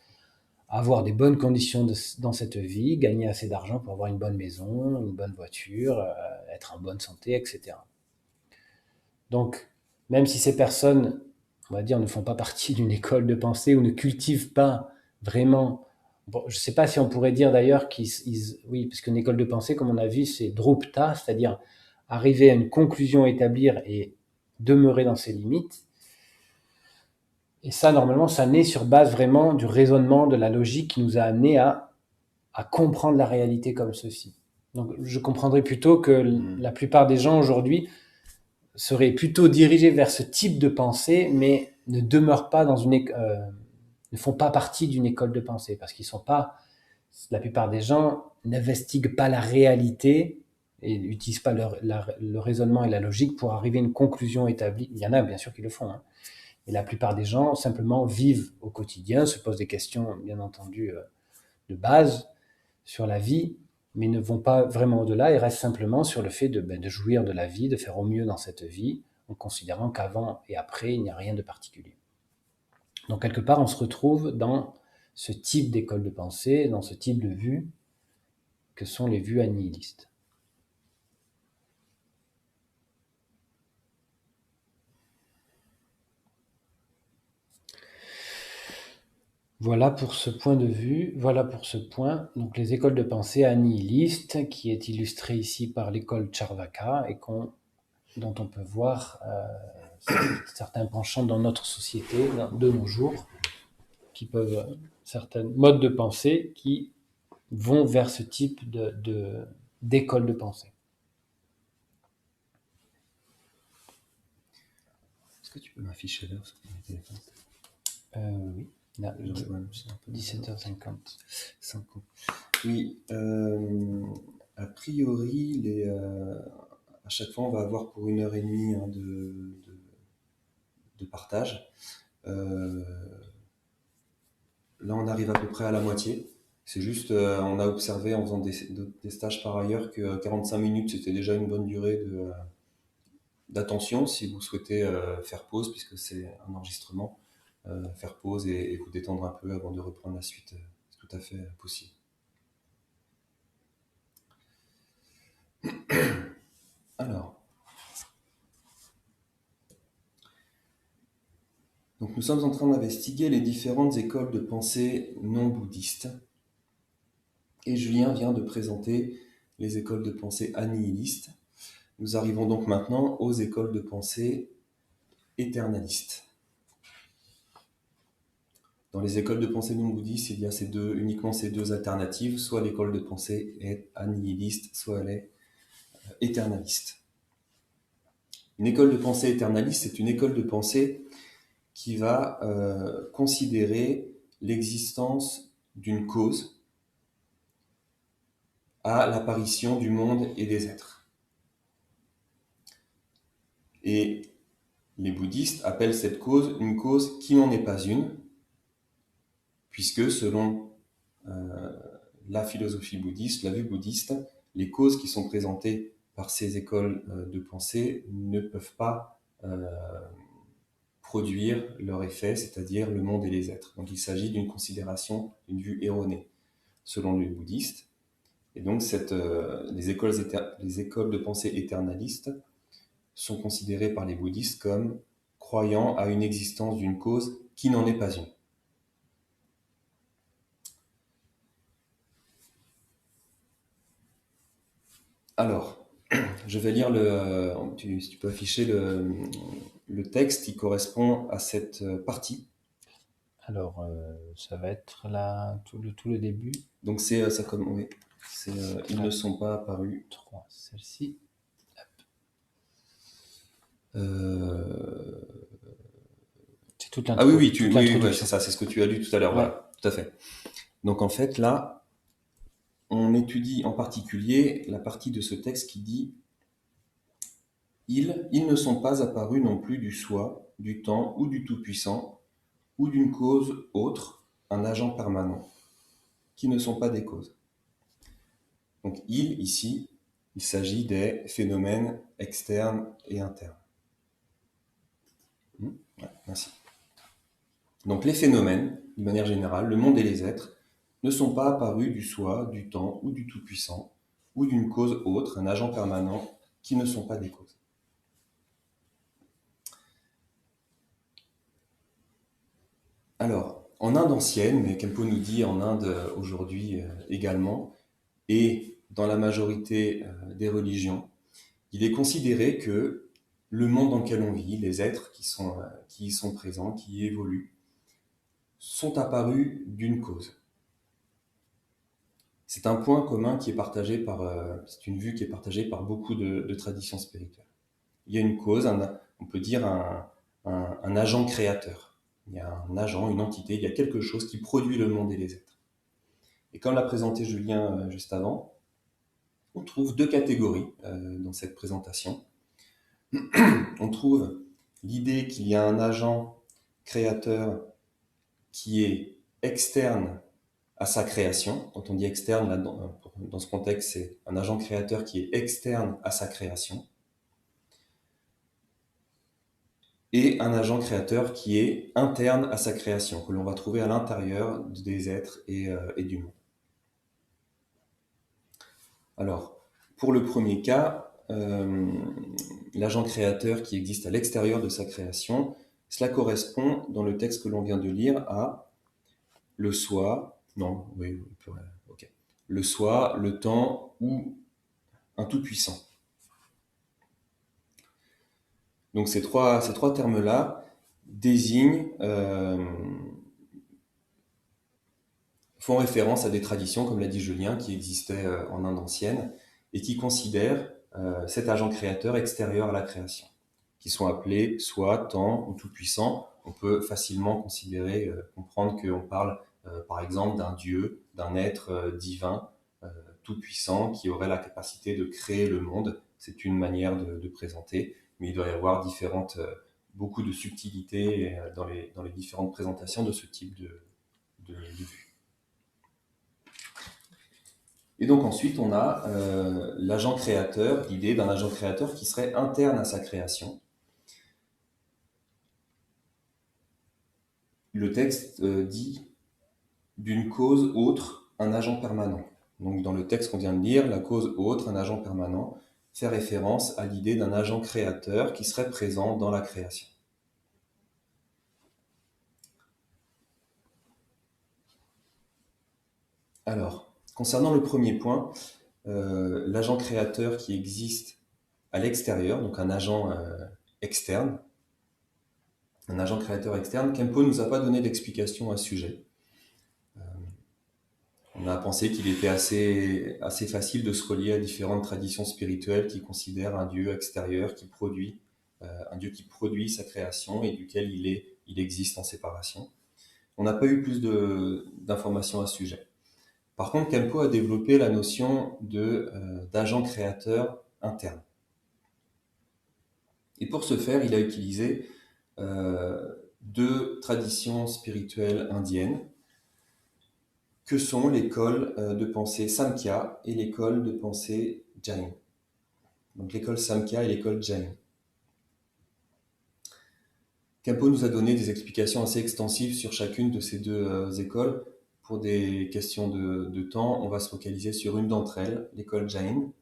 avoir des bonnes conditions dans cette vie, gagner assez d'argent pour avoir une bonne maison, une bonne voiture, être en bonne santé, etc. Donc, même si ces personnes, on va dire, ne font pas partie d'une école de pensée ou ne cultivent pas vraiment. Bon, je ne sais pas si on pourrait dire d'ailleurs oui, parce qu'une école de pensée, comme on a vu, c'est drupta, c'est-à-dire arriver à une conclusion, établir et demeurer dans ses limites. Et ça, normalement, ça naît sur base vraiment du raisonnement, de la logique qui nous a amené à comprendre la réalité comme ceci. Donc, je comprendrais plutôt que la plupart des gens aujourd'hui seraient plutôt dirigés vers ce type de pensée, mais ne demeurent pas dans ne font pas partie d'une école de pensée, parce qu'ils sont pas, la plupart des gens n'investiguent pas la réalité et n'utilisent pas le raisonnement et la logique pour arriver à une conclusion établie. Il y en a bien sûr qui le font, hein. Et la plupart des gens simplement vivent au quotidien, se posent des questions bien entendu de base sur la vie, mais ne vont pas vraiment au-delà et restent simplement sur le fait de jouir de la vie, de faire au mieux dans cette vie, en considérant qu'avant et après, il n'y a rien de particulier. Donc quelque part, on se retrouve dans ce type d'école de pensée, dans ce type de vue, que sont les vues annihilistes. Voilà pour ce point de vue, voilà pour ce point, donc les écoles de pensée annihilistes, qui est illustré ici par l'école Charvaka et dont on peut voir certains penchants dans notre société de nos jours, qui peuvent, certains modes de pensée qui vont vers ce type d'école de pensée. Est-ce que tu peux m'afficher l'heure sur mon téléphone ? Oui, là, Ouais, c'est un peu 17h50. 50. Oui, a priori, à chaque fois, on va avoir pour 1 heure et demie hein, de partage. Euh, Là, on arrive à peu près à la moitié. C'est juste, on a observé en faisant des stages par ailleurs que 45 minutes, c'était déjà une bonne durée d'attention si vous souhaitez faire pause, puisque c'est un enregistrement. Faire pause et vous détendre un peu avant de reprendre la suite, c'est tout à fait possible. Alors, donc nous sommes en train d'investiguer les différentes écoles de pensée non bouddhistes. Et Julien vient de présenter les écoles de pensée annihilistes. Nous arrivons donc maintenant aux écoles de pensée éternalistes. Dans les écoles de pensée non bouddhistes, il y a uniquement ces deux alternatives, soit l'école de pensée est annihiliste, soit elle est éternaliste. Une école de pensée éternaliste, c'est une école de pensée qui va considérer l'existence d'une cause à l'apparition du monde et des êtres. Et les bouddhistes appellent cette cause une cause qui n'en est pas une, puisque selon la philosophie bouddhiste, la vue bouddhiste, les causes qui sont présentées par ces écoles de pensée ne peuvent pas produire leur effet, c'est-à-dire le monde et les êtres. Donc il s'agit d'une considération, d'une vue erronée, selon les bouddhistes. Et donc les écoles de pensée éternalistes sont considérées par les bouddhistes comme croyant à une existence d'une cause qui n'en est pas une. Alors, je vais lire si tu peux afficher le texte qui correspond à cette partie. Alors, ça va être là, tout le début. Donc c'est ça comme oui, ils ne sont pas apparus. 3, celle-ci. Euh, C'est toute Ah l'intro. oui, toute ouais, l'introduction. c'est ça, c'est ce que tu as lu tout à l'heure, Ouais. voilà, tout à fait. Donc en fait, là, on étudie en particulier la partie de ce texte qui dit ils ne sont pas apparus non plus du soi, du temps ou du Tout-Puissant, ou d'une cause autre, un agent permanent, qui ne sont pas des causes. Donc ici, il s'agit des phénomènes externes et internes. Ouais, merci. Donc les phénomènes, de manière générale, le monde et les êtres, ne sont pas apparus du soi, du temps ou du Tout-Puissant, ou d'une cause autre, un agent permanent, qui ne sont pas des causes. Alors, en Inde ancienne, mais Kempo nous dit en Inde aujourd'hui également, et dans la majorité des religions, il est considéré que le monde dans lequel on vit, les êtres qui y sont présents, qui y évoluent, sont apparus d'une cause. C'est un point commun qui est partagé c'est une vue qui est partagée par beaucoup de traditions spirituelles. Il y a une cause, on peut dire un agent créateur. Il y a un agent, une entité, il y a quelque chose qui produit le monde et les êtres. Et comme l'a présenté Julien juste avant, on trouve deux catégories dans cette présentation. On trouve l'idée qu'il y a un agent créateur qui est externe à sa création. Quand on dit externe, là, dans ce contexte, c'est un agent créateur qui est externe à sa création. Et un agent créateur qui est interne à sa création, que l'on va trouver à l'intérieur des êtres et du monde. Alors, pour le premier cas, l'agent créateur qui existe à l'extérieur de sa création, cela correspond, dans le texte que l'on vient de lire, à le soi, non, oui, ok, le soi, le temps ou un tout-puissant. Donc ces trois termes-là désignent, font référence à des traditions, comme l'a dit Julien, qui existaient en Inde ancienne et qui considèrent cet agent créateur extérieur à la création, qui sont appelés soi, temps ou tout-puissant, on peut facilement comprendre qu'on parle par exemple d'un Dieu, d'un être divin, tout-puissant, qui aurait la capacité de créer le monde. C'est une manière de présenter, mais il doit y avoir beaucoup de subtilités dans les différentes présentations de ce type de vue. Et donc ensuite, on a l'agent créateur, l'idée d'un agent créateur qui serait interne à sa création. Le texte dit d'une cause autre, un agent permanent. Donc dans le texte qu'on vient de lire, la cause autre, un agent permanent, fait référence à l'idée d'un agent créateur qui serait présent dans la création. Alors, concernant le premier point, l'agent créateur qui existe à l'extérieur, donc un agent externe, un agent créateur externe, Kempo ne nous a pas donné d'explication à ce sujet. On a pensé qu'il était assez facile de se relier à différentes traditions spirituelles qui considèrent un Dieu extérieur qui produit, un Dieu qui produit sa création et duquel il existe en séparation. On n'a pas eu plus d'informations à ce sujet. Par contre, Kempo a développé la notion d'agent créateur interne. Et pour ce faire, il a utilisé deux traditions spirituelles indiennes, que sont l'école de pensée Samkhya et l'école de pensée Jain. Donc l'école Samkhya et l'école Jain. Kempo nous a donné des explications assez extensives sur chacune de ces deux écoles. Pour des questions de temps, on va se focaliser sur une d'entre elles, l'école Jain.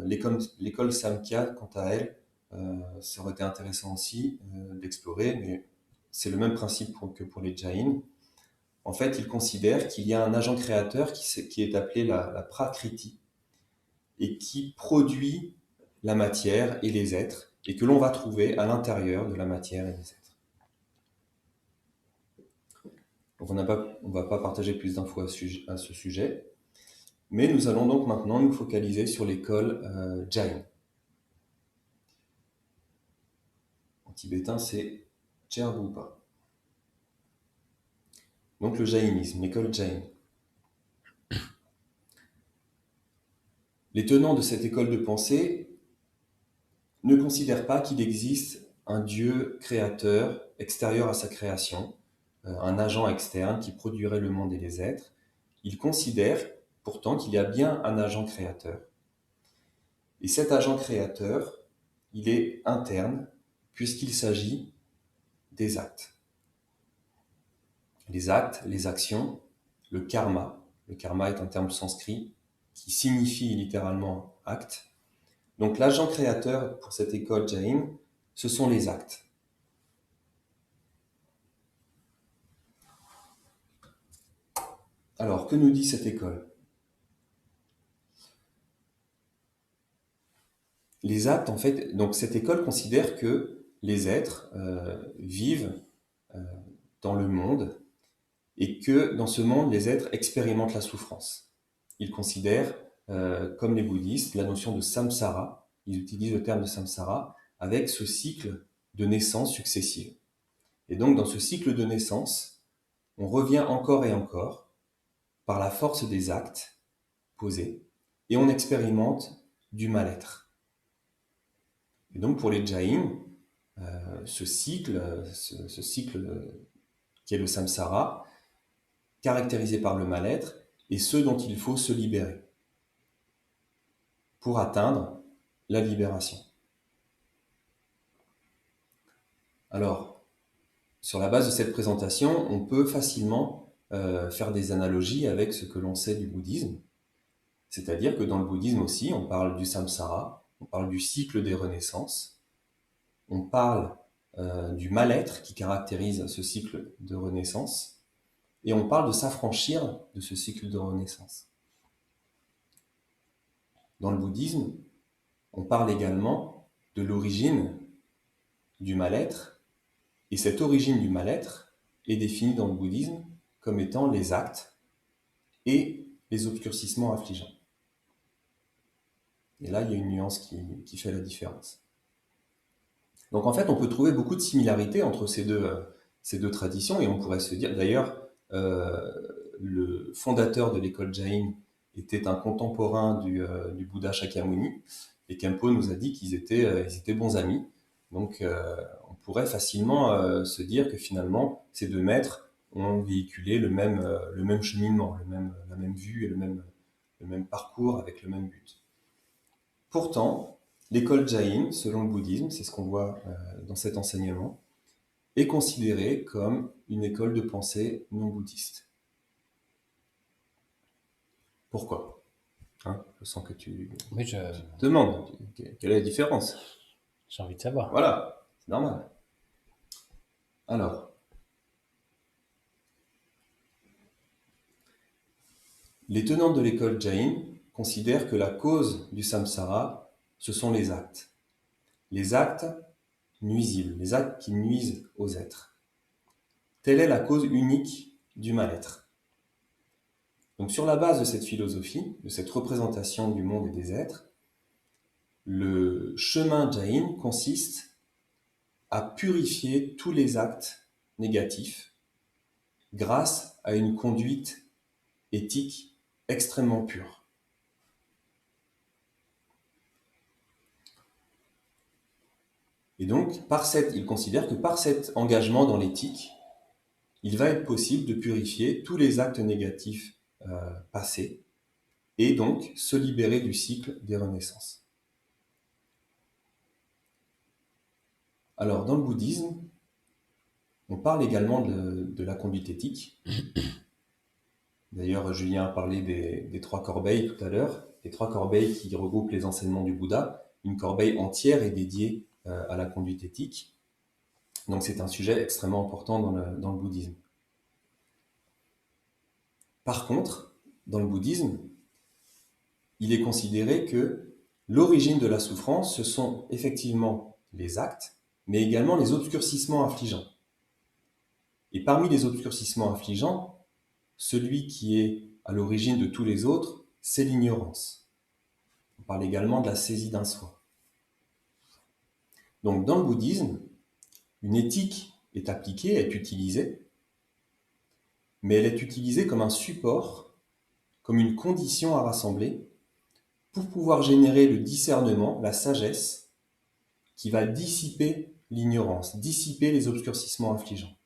L'école Samkhya, quant à elle, ça aurait été intéressant aussi d'explorer, mais c'est le même principe que pour les Jain. En fait, ils considèrent qu'il y a un agent créateur qui est appelé la Prakriti et qui produit la matière et les êtres et que l'on va trouver à l'intérieur de la matière et des êtres. Donc on ne va pas partager plus d'infos à ce sujet, mais nous allons donc maintenant nous focaliser sur l'école Jain. En tibétain, c'est Cherbupa. Donc le jaïnisme, l'école Jain. Les tenants de cette école de pensée ne considèrent pas qu'il existe un Dieu créateur extérieur à sa création, un agent externe qui produirait le monde et les êtres. Ils considèrent pourtant qu'il y a bien un agent créateur. Et cet agent créateur, il est interne puisqu'il s'agit des actes. Les actes, les actions, le karma. Le karma est un terme sanskrit qui signifie littéralement acte. Donc l'agent créateur pour cette école Jain, ce sont les actes. Alors, que nous dit cette école? Les actes, en fait, donc cette école considère que les êtres vivent dans le monde et que dans ce monde, les êtres expérimentent la souffrance. Ils considèrent, comme les bouddhistes, la notion de samsara. Ils utilisent le terme de samsara avec ce cycle de naissance successive. Et donc, dans ce cycle de naissance, on revient encore et encore par la force des actes posés et on expérimente du mal-être. Et donc, pour les Jain, ce cycle qui est le samsara, caractérisé par le mal-être, est ce dont il faut se libérer pour atteindre la libération. Alors, sur la base de cette présentation, on peut facilement faire des analogies avec ce que l'on sait du bouddhisme, c'est-à-dire que dans le bouddhisme aussi, on parle du samsara, on parle du cycle des renaissances, on parle du mal-être qui caractérise ce cycle de renaissance, et on parle de s'affranchir de ce cycle de renaissance. Dans le bouddhisme, on parle également de l'origine du mal-être, et cette origine du mal-être est définie dans le bouddhisme comme étant les actes et les obscurcissements affligeants. Et là, il y a une nuance qui fait la différence. Donc en fait, on peut trouver beaucoup de similarités entre ces deux traditions, et on pourrait se dire, d'ailleurs, le fondateur de l'école Jain était un contemporain du Bouddha Shakyamuni, et Khenpo nous a dit ils étaient bons amis. Donc on pourrait facilement se dire que finalement, ces deux maîtres ont véhiculé le même cheminement, la même vue et le même parcours avec le même but. Pourtant, l'école Jain, selon le bouddhisme, c'est ce qu'on voit dans cet enseignement, est considérée comme une école de pensée non bouddhiste. Pourquoi? Hein, je sens que tu Oui, te demandes quelle est la différence. j'ai envie de savoir. Voilà, c'est normal. Alors, les tenants de l'école Jain considèrent que la cause du samsara, ce sont les actes. Les actes nuisibles, les actes qui nuisent aux êtres. Telle est la cause unique du mal-être. Donc sur la base de cette philosophie, de cette représentation du monde et des êtres, le chemin Jain consiste à purifier tous les actes négatifs grâce à une conduite éthique extrêmement pure. Et donc, il considère que par cet engagement dans l'éthique, il va être possible de purifier tous les actes négatifs passés et donc se libérer du cycle des renaissances. Alors, dans le bouddhisme, on parle également de la conduite éthique. D'ailleurs, Julien a parlé des trois corbeilles tout à l'heure, les trois corbeilles qui regroupent les enseignements du Bouddha. Une corbeille entière est dédiée à la conduite éthique. Donc c'est un sujet extrêmement important dans le bouddhisme. Par contre, dans le bouddhisme, il est considéré que l'origine de la souffrance, ce sont effectivement les actes, mais également les obscurcissements affligeants. Et parmi les obscurcissements affligeants, celui qui est à l'origine de tous les autres, c'est l'ignorance. On parle également de la saisie d'un soi. Donc dans le bouddhisme, une éthique est appliquée, est utilisée, mais elle est utilisée comme un support, comme une condition à rassembler, pour pouvoir générer le discernement, la sagesse, qui va dissiper l'ignorance, dissiper les obscurcissements affligeants,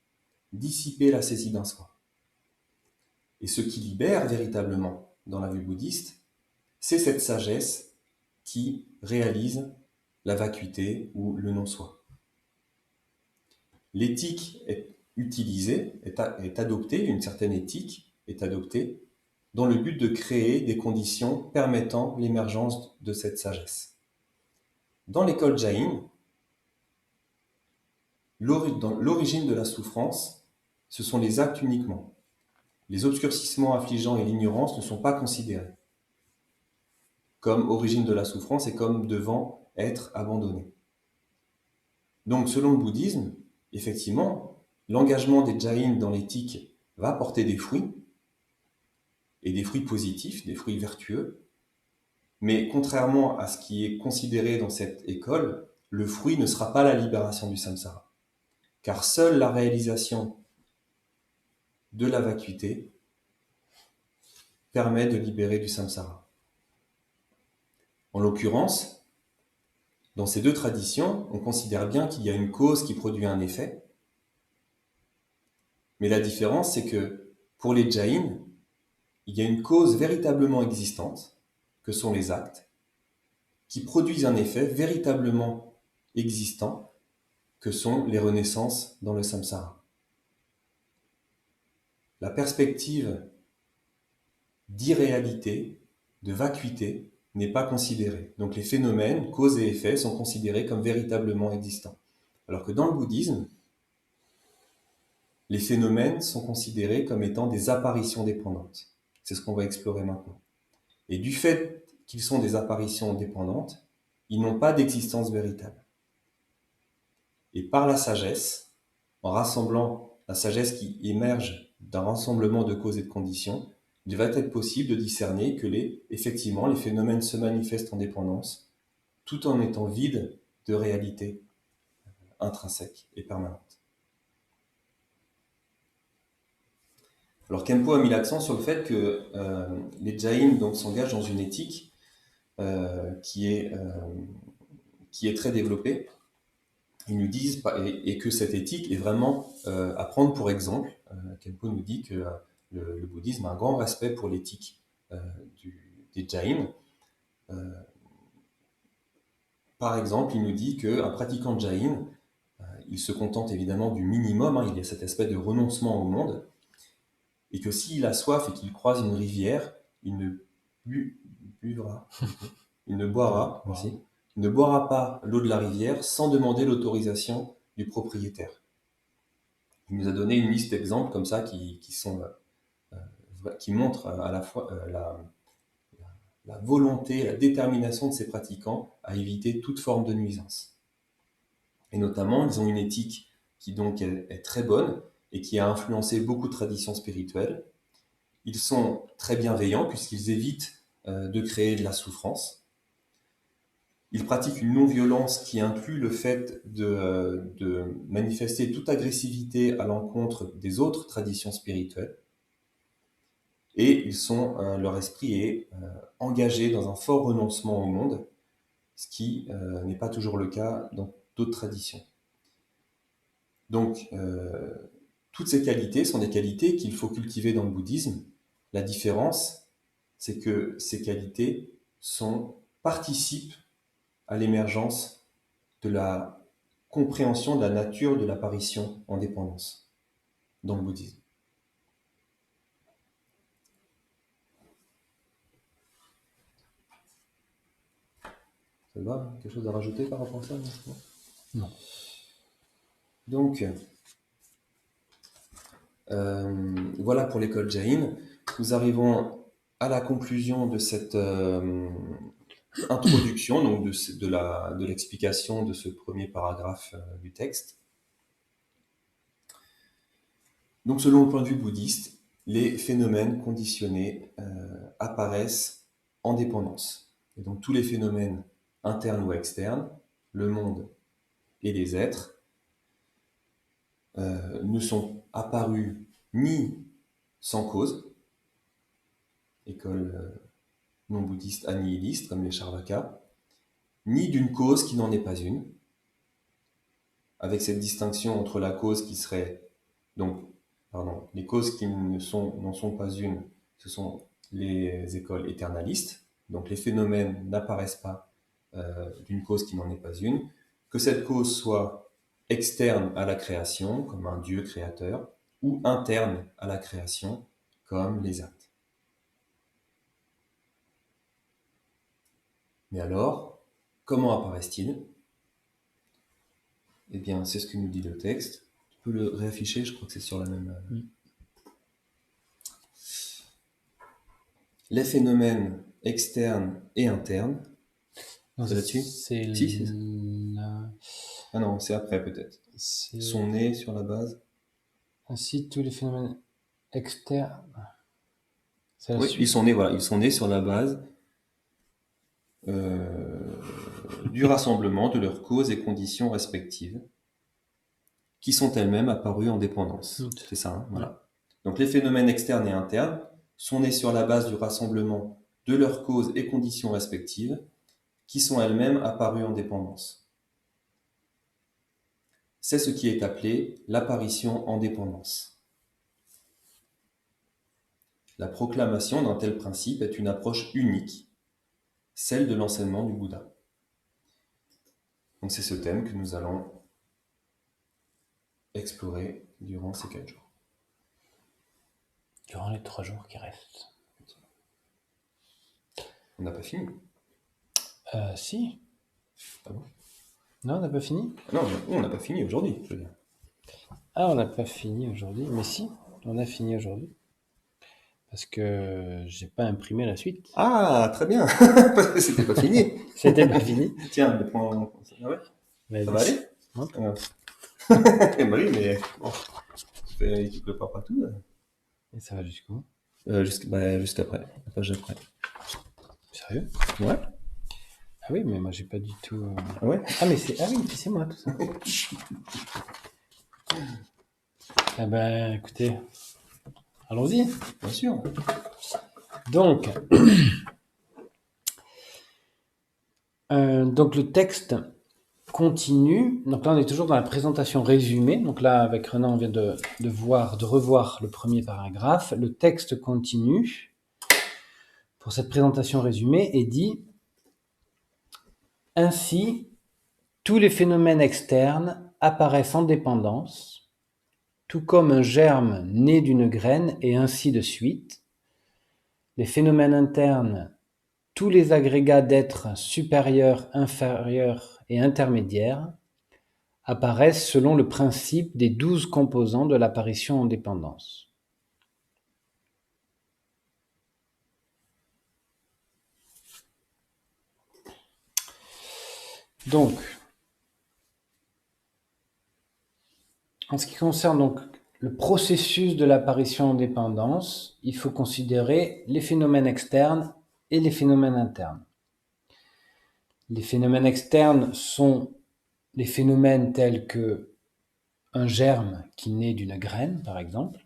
dissiper la saisie d'un soi. Et ce qui libère véritablement dans la vue bouddhiste, c'est cette sagesse qui réalise la vacuité ou le non-soi. L'éthique est utilisée, est adoptée, une certaine éthique est adoptée dans le but de créer des conditions permettant l'émergence de cette sagesse. Dans l'école Jain, l'origine de la souffrance, ce sont les actes uniquement. Les obscurcissements affligeants et l'ignorance ne sont pas considérés comme origine de la souffrance et comme devant être abandonnés. Donc, selon le bouddhisme, effectivement, l'engagement des Jain dans l'éthique va porter des fruits, et des fruits positifs, des fruits vertueux, mais contrairement à ce qui est considéré dans cette école, le fruit ne sera pas la libération du samsara, car seule la réalisation de la vacuité permet de libérer du samsara. En l'occurrence, dans ces deux traditions, on considère bien qu'il y a une cause qui produit un effet, mais la différence, c'est que pour les Jain, il y a une cause véritablement existante, que sont les actes, qui produisent un effet véritablement existant, que sont les renaissances dans le samsara. La perspective d'irréalité, de vacuité, n'est pas considérée. Donc les phénomènes, cause et effet, sont considérés comme véritablement existants. Alors que dans le bouddhisme, les phénomènes sont considérés comme étant des apparitions dépendantes. C'est ce qu'on va explorer maintenant. Et du fait qu'ils sont des apparitions dépendantes, ils n'ont pas d'existence véritable. Et par la sagesse, en rassemblant la sagesse qui émerge d'un rassemblement de causes et de conditions, il va être possible de discerner que effectivement, les phénomènes se manifestent en dépendance, tout en étant vides de réalité intrinsèque et permanente. Alors Khenpo a mis l'accent sur le fait que les Jain donc s'engagent dans une éthique qui est très développée. Ils nous disent, et que cette éthique est vraiment à prendre pour exemple. Khenpo nous dit que le bouddhisme a un grand respect pour l'éthique des Jain. Par exemple, il nous dit qu'un pratiquant Jain, il se contente évidemment du minimum, il y a cet aspect de renoncement au monde, et que s'il a soif et qu'il croise une rivière, il ne buvra, il ne boira, merci, il ne boira pas l'eau de la rivière sans demander l'autorisation du propriétaire. Il nous a donné une liste d'exemples comme ça qui montrent à la fois la volonté, la détermination de ces pratiquants à éviter toute forme de nuisance. Et notamment, ils ont une éthique qui donc est très bonne et qui a influencé beaucoup de traditions spirituelles. Ils sont très bienveillants puisqu'ils évitent de créer de la souffrance. Ils pratiquent une non-violence qui inclut le fait de manifester toute agressivité à l'encontre des autres traditions spirituelles. Et leur esprit est engagé dans un fort renoncement au monde, ce qui n'est pas toujours le cas dans d'autres traditions. Donc, toutes ces qualités sont des qualités qu'il faut cultiver dans le bouddhisme. La différence, c'est que ces qualités participent à l'émergence de la compréhension de la nature de l'apparition en dépendance dans le bouddhisme. Ça va? Quelque chose à rajouter par rapport à ça? Non. Donc, voilà pour l'école Jain. Nous arrivons à la conclusion de cette introduction, donc de l'explication de ce premier paragraphe du texte. Donc, selon le point de vue bouddhiste, les phénomènes conditionnés apparaissent en dépendance. Et donc, tous les phénomènes internes ou externes, le monde et les êtres, ne sont apparus ni sans cause, école non bouddhiste annihiliste comme les Charvakas, ni d'une cause qui n'en est pas une, avec cette distinction entre la cause qui serait les causes qui n'en sont pas une, ce sont les écoles éternalistes, donc les phénomènes n'apparaissent pas d'une cause qui n'en est pas une, que cette cause soit externe à la création, comme un Dieu créateur, ou interne à la création, comme les actes. Mais alors, comment apparaissent-ils? Eh bien, c'est ce que nous dit le texte. Tu peux le réafficher, je crois que c'est sur la même... Les phénomènes externes et internes. Non, c'est là-dessus? C'est Ah non, c'est après peut-être. Sont nés sur la base. Ainsi, tous les phénomènes externes. Oui, ils sont nés sur la base du rassemblement de leurs causes et conditions respectives, qui sont elles-mêmes apparues en dépendance. C'est ça, hein, voilà. Donc les phénomènes externes et internes sont nés sur la base du rassemblement de leurs causes et conditions respectives, qui sont elles-mêmes apparues en dépendance. C'est ce qui est appelé l'apparition en dépendance. La proclamation d'un tel principe est une approche unique, celle de l'enseignement du Bouddha. Donc c'est ce thème que nous allons explorer durant ces 4 jours. Durant les 3 jours qui restent. On n'a pas fini. Si. Ah bon? Non, on n'a pas fini? Non, on n'a pas fini aujourd'hui, je veux dire. Ah, on n'a pas fini aujourd'hui, mais si, on a fini aujourd'hui. Parce que j'ai pas imprimé la suite. Ah, très bien. Parce que c'était pas fini. C'était pas fini. Tiens, le point... Ah ouais? Ça va aller? Non. Eh ben oui, mais bon, tu prépares pas tout. Là. Et ça va jusqu'où? Jusqu'après, la page d'après. Sérieux? Ouais. Ah oui, mais moi j'ai pas du tout. Ah ouais? Ah mais c'est oui, puis c'est moi tout ça. Eh ben écoutez, allons-y. Bien sûr. Donc, donc le texte continue. Donc là on est toujours dans la présentation résumée. Donc là avec Renan on vient de revoir le premier paragraphe. Le texte continue pour cette présentation résumée et dit ainsi tous les phénomènes externes apparaissent en dépendance, tout comme un germe né d'une graine et ainsi de suite. Les phénomènes internes, tous les agrégats d'êtres supérieurs, inférieurs et intermédiaires apparaissent selon le principe des 12 composants de l'apparition en dépendance. Donc, en ce qui concerne donc le processus de l'apparition en dépendance, il faut considérer les phénomènes externes et les phénomènes internes. Les phénomènes externes sont les phénomènes tels que un germe qui naît d'une graine, par exemple.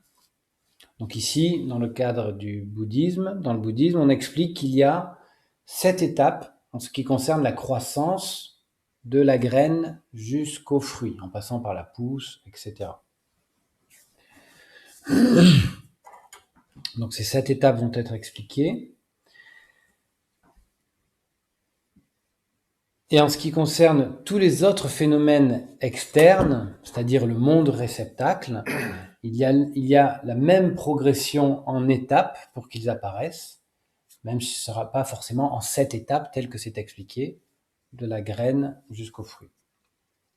Donc ici, dans le cadre du bouddhisme, dans le bouddhisme, on explique qu'il y a 7 étapes en ce qui concerne la croissance de la graine jusqu'au fruit, en passant par la pousse, etc. Donc ces 7 étapes vont être expliquées. Et en ce qui concerne tous les autres phénomènes externes, c'est-à-dire le monde réceptacle, il y a la même progression en étapes pour qu'ils apparaissent, même si ce ne sera pas forcément en 7 étapes telles que c'est expliqué, de la graine jusqu'au fruit.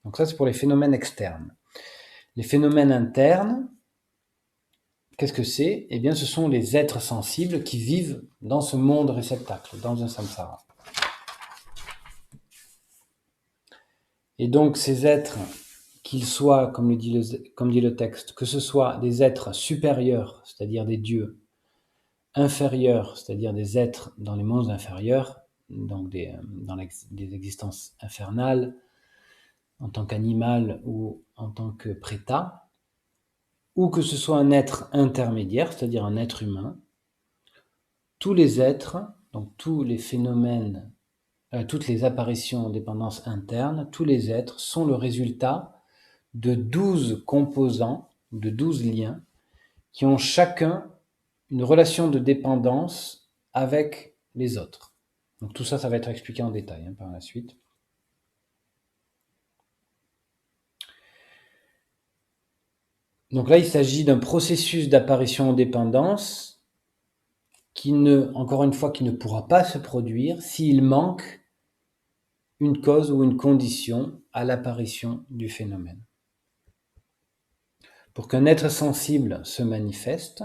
Donc ça, c'est pour les phénomènes externes. Les phénomènes internes, qu'est-ce que c'est? Eh bien, ce sont les êtres sensibles qui vivent dans ce monde réceptacle, dans un samsara. Et donc, ces êtres, qu'ils soient, comme dit le texte, que ce soit des êtres supérieurs, c'est-à-dire des dieux, inférieurs, c'est-à-dire des êtres dans les mondes inférieurs, donc des existences infernales, en tant qu'animal ou en tant que préta, ou que ce soit un être intermédiaire, c'est-à-dire un être humain, tous les êtres, donc tous les phénomènes, toutes les apparitions en dépendance interne, tous les êtres sont le résultat de 12 composants, de 12 liens, qui ont chacun une relation de dépendance avec les autres. Donc tout ça, ça va être expliqué en détail par la suite. Donc là, il s'agit d'un processus d'apparition en dépendance qui encore une fois, qui ne pourra pas se produire s'il manque une cause ou une condition à l'apparition du phénomène. Pour qu'un être sensible se manifeste,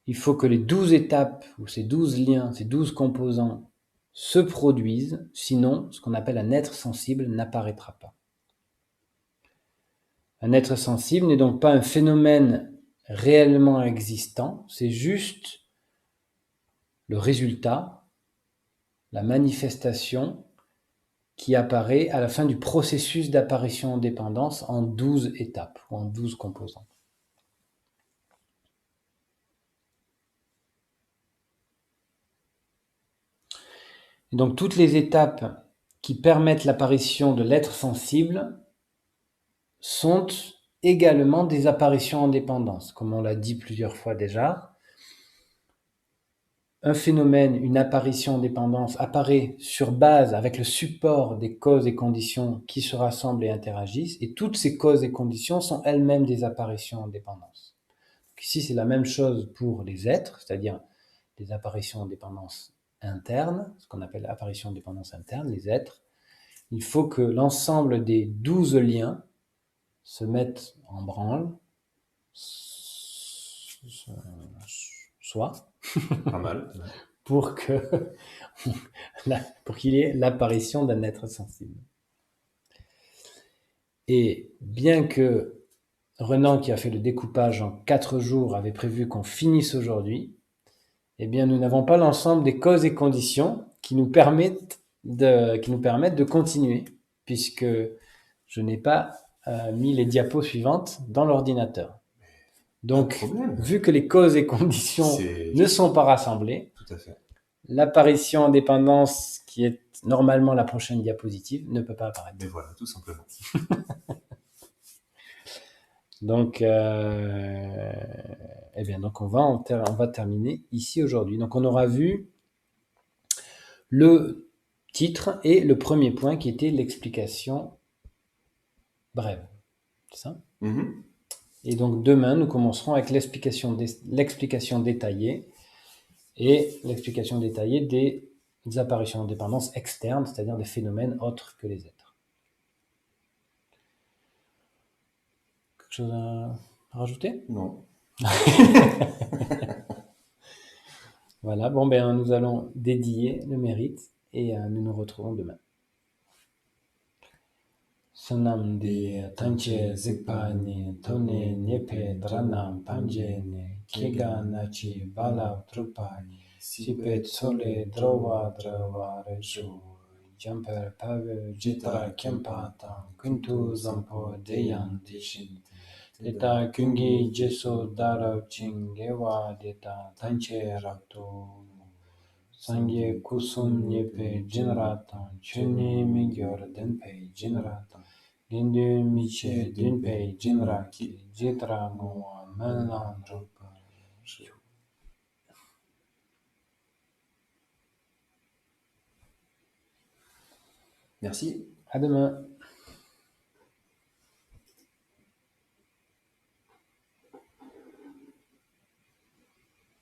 il faut que les 12 étapes, ou ces 12 liens, ces 12 composants se produisent, sinon ce qu'on appelle un être sensible n'apparaîtra pas. Un être sensible n'est donc pas un phénomène réellement existant, c'est juste le résultat, la manifestation qui apparaît à la fin du processus d'apparition en dépendance en 12 étapes, ou en 12 composants. Et donc toutes les étapes qui permettent l'apparition de l'être sensible sont également des apparitions en dépendance, comme on l'a dit plusieurs fois déjà. Un phénomène, une apparition en dépendance apparaît sur base avec le support des causes et conditions qui se rassemblent et interagissent, et toutes ces causes et conditions sont elles-mêmes des apparitions en dépendance. Donc ici, c'est la même chose pour les êtres, c'est-à-dire des apparitions en dépendance interne, ce qu'on appelle apparition en dépendance interne, les êtres. Il faut que l'ensemble des 12 liens se mettent en branle, soit Pas mal. pour qu'il y ait l'apparition d'un être sensible. Et bien que Renan, qui a fait le découpage en 4 jours, avait prévu qu'on finisse aujourd'hui, eh bien nous n'avons pas l'ensemble des causes et conditions qui nous permettent qui nous permettent de continuer, puisque je n'ai pas mis les diapos suivantes dans l'ordinateur. Donc, vu que les causes et conditions ne sont pas rassemblées, tout à fait. L'apparition en dépendance, qui est normalement la prochaine diapositive, ne peut pas apparaître. Mais voilà, tout simplement. Donc, eh bien, donc on va terminer ici aujourd'hui. Donc, on aura vu le titre et le premier point qui était l'explication brève. C'est ça? Mm-hmm. Et donc, demain, nous commencerons avec l'explication détaillée et l'explication détaillée des apparitions en dépendance externes, c'est-à-dire des phénomènes autres que les êtres. Quelque chose à rajouter? Non. Voilà, bon ben nous allons dédier le mérite et nous nous retrouvons demain. Sonam di tanche zikpani tone nyepe dranam panjene kiga nachi bala trupani sipet sole drova drava reshu jamper pave jitra kempatan kuntu zampo deyan dishin deta kungi jeso darav chingewa deta tanche rakto Sangye kusum nyepe jinratan, chuni mingyor denpe jinratan, gindu miche dunpe jinraki, jitra muwa menlan rupa. Merci. À demain.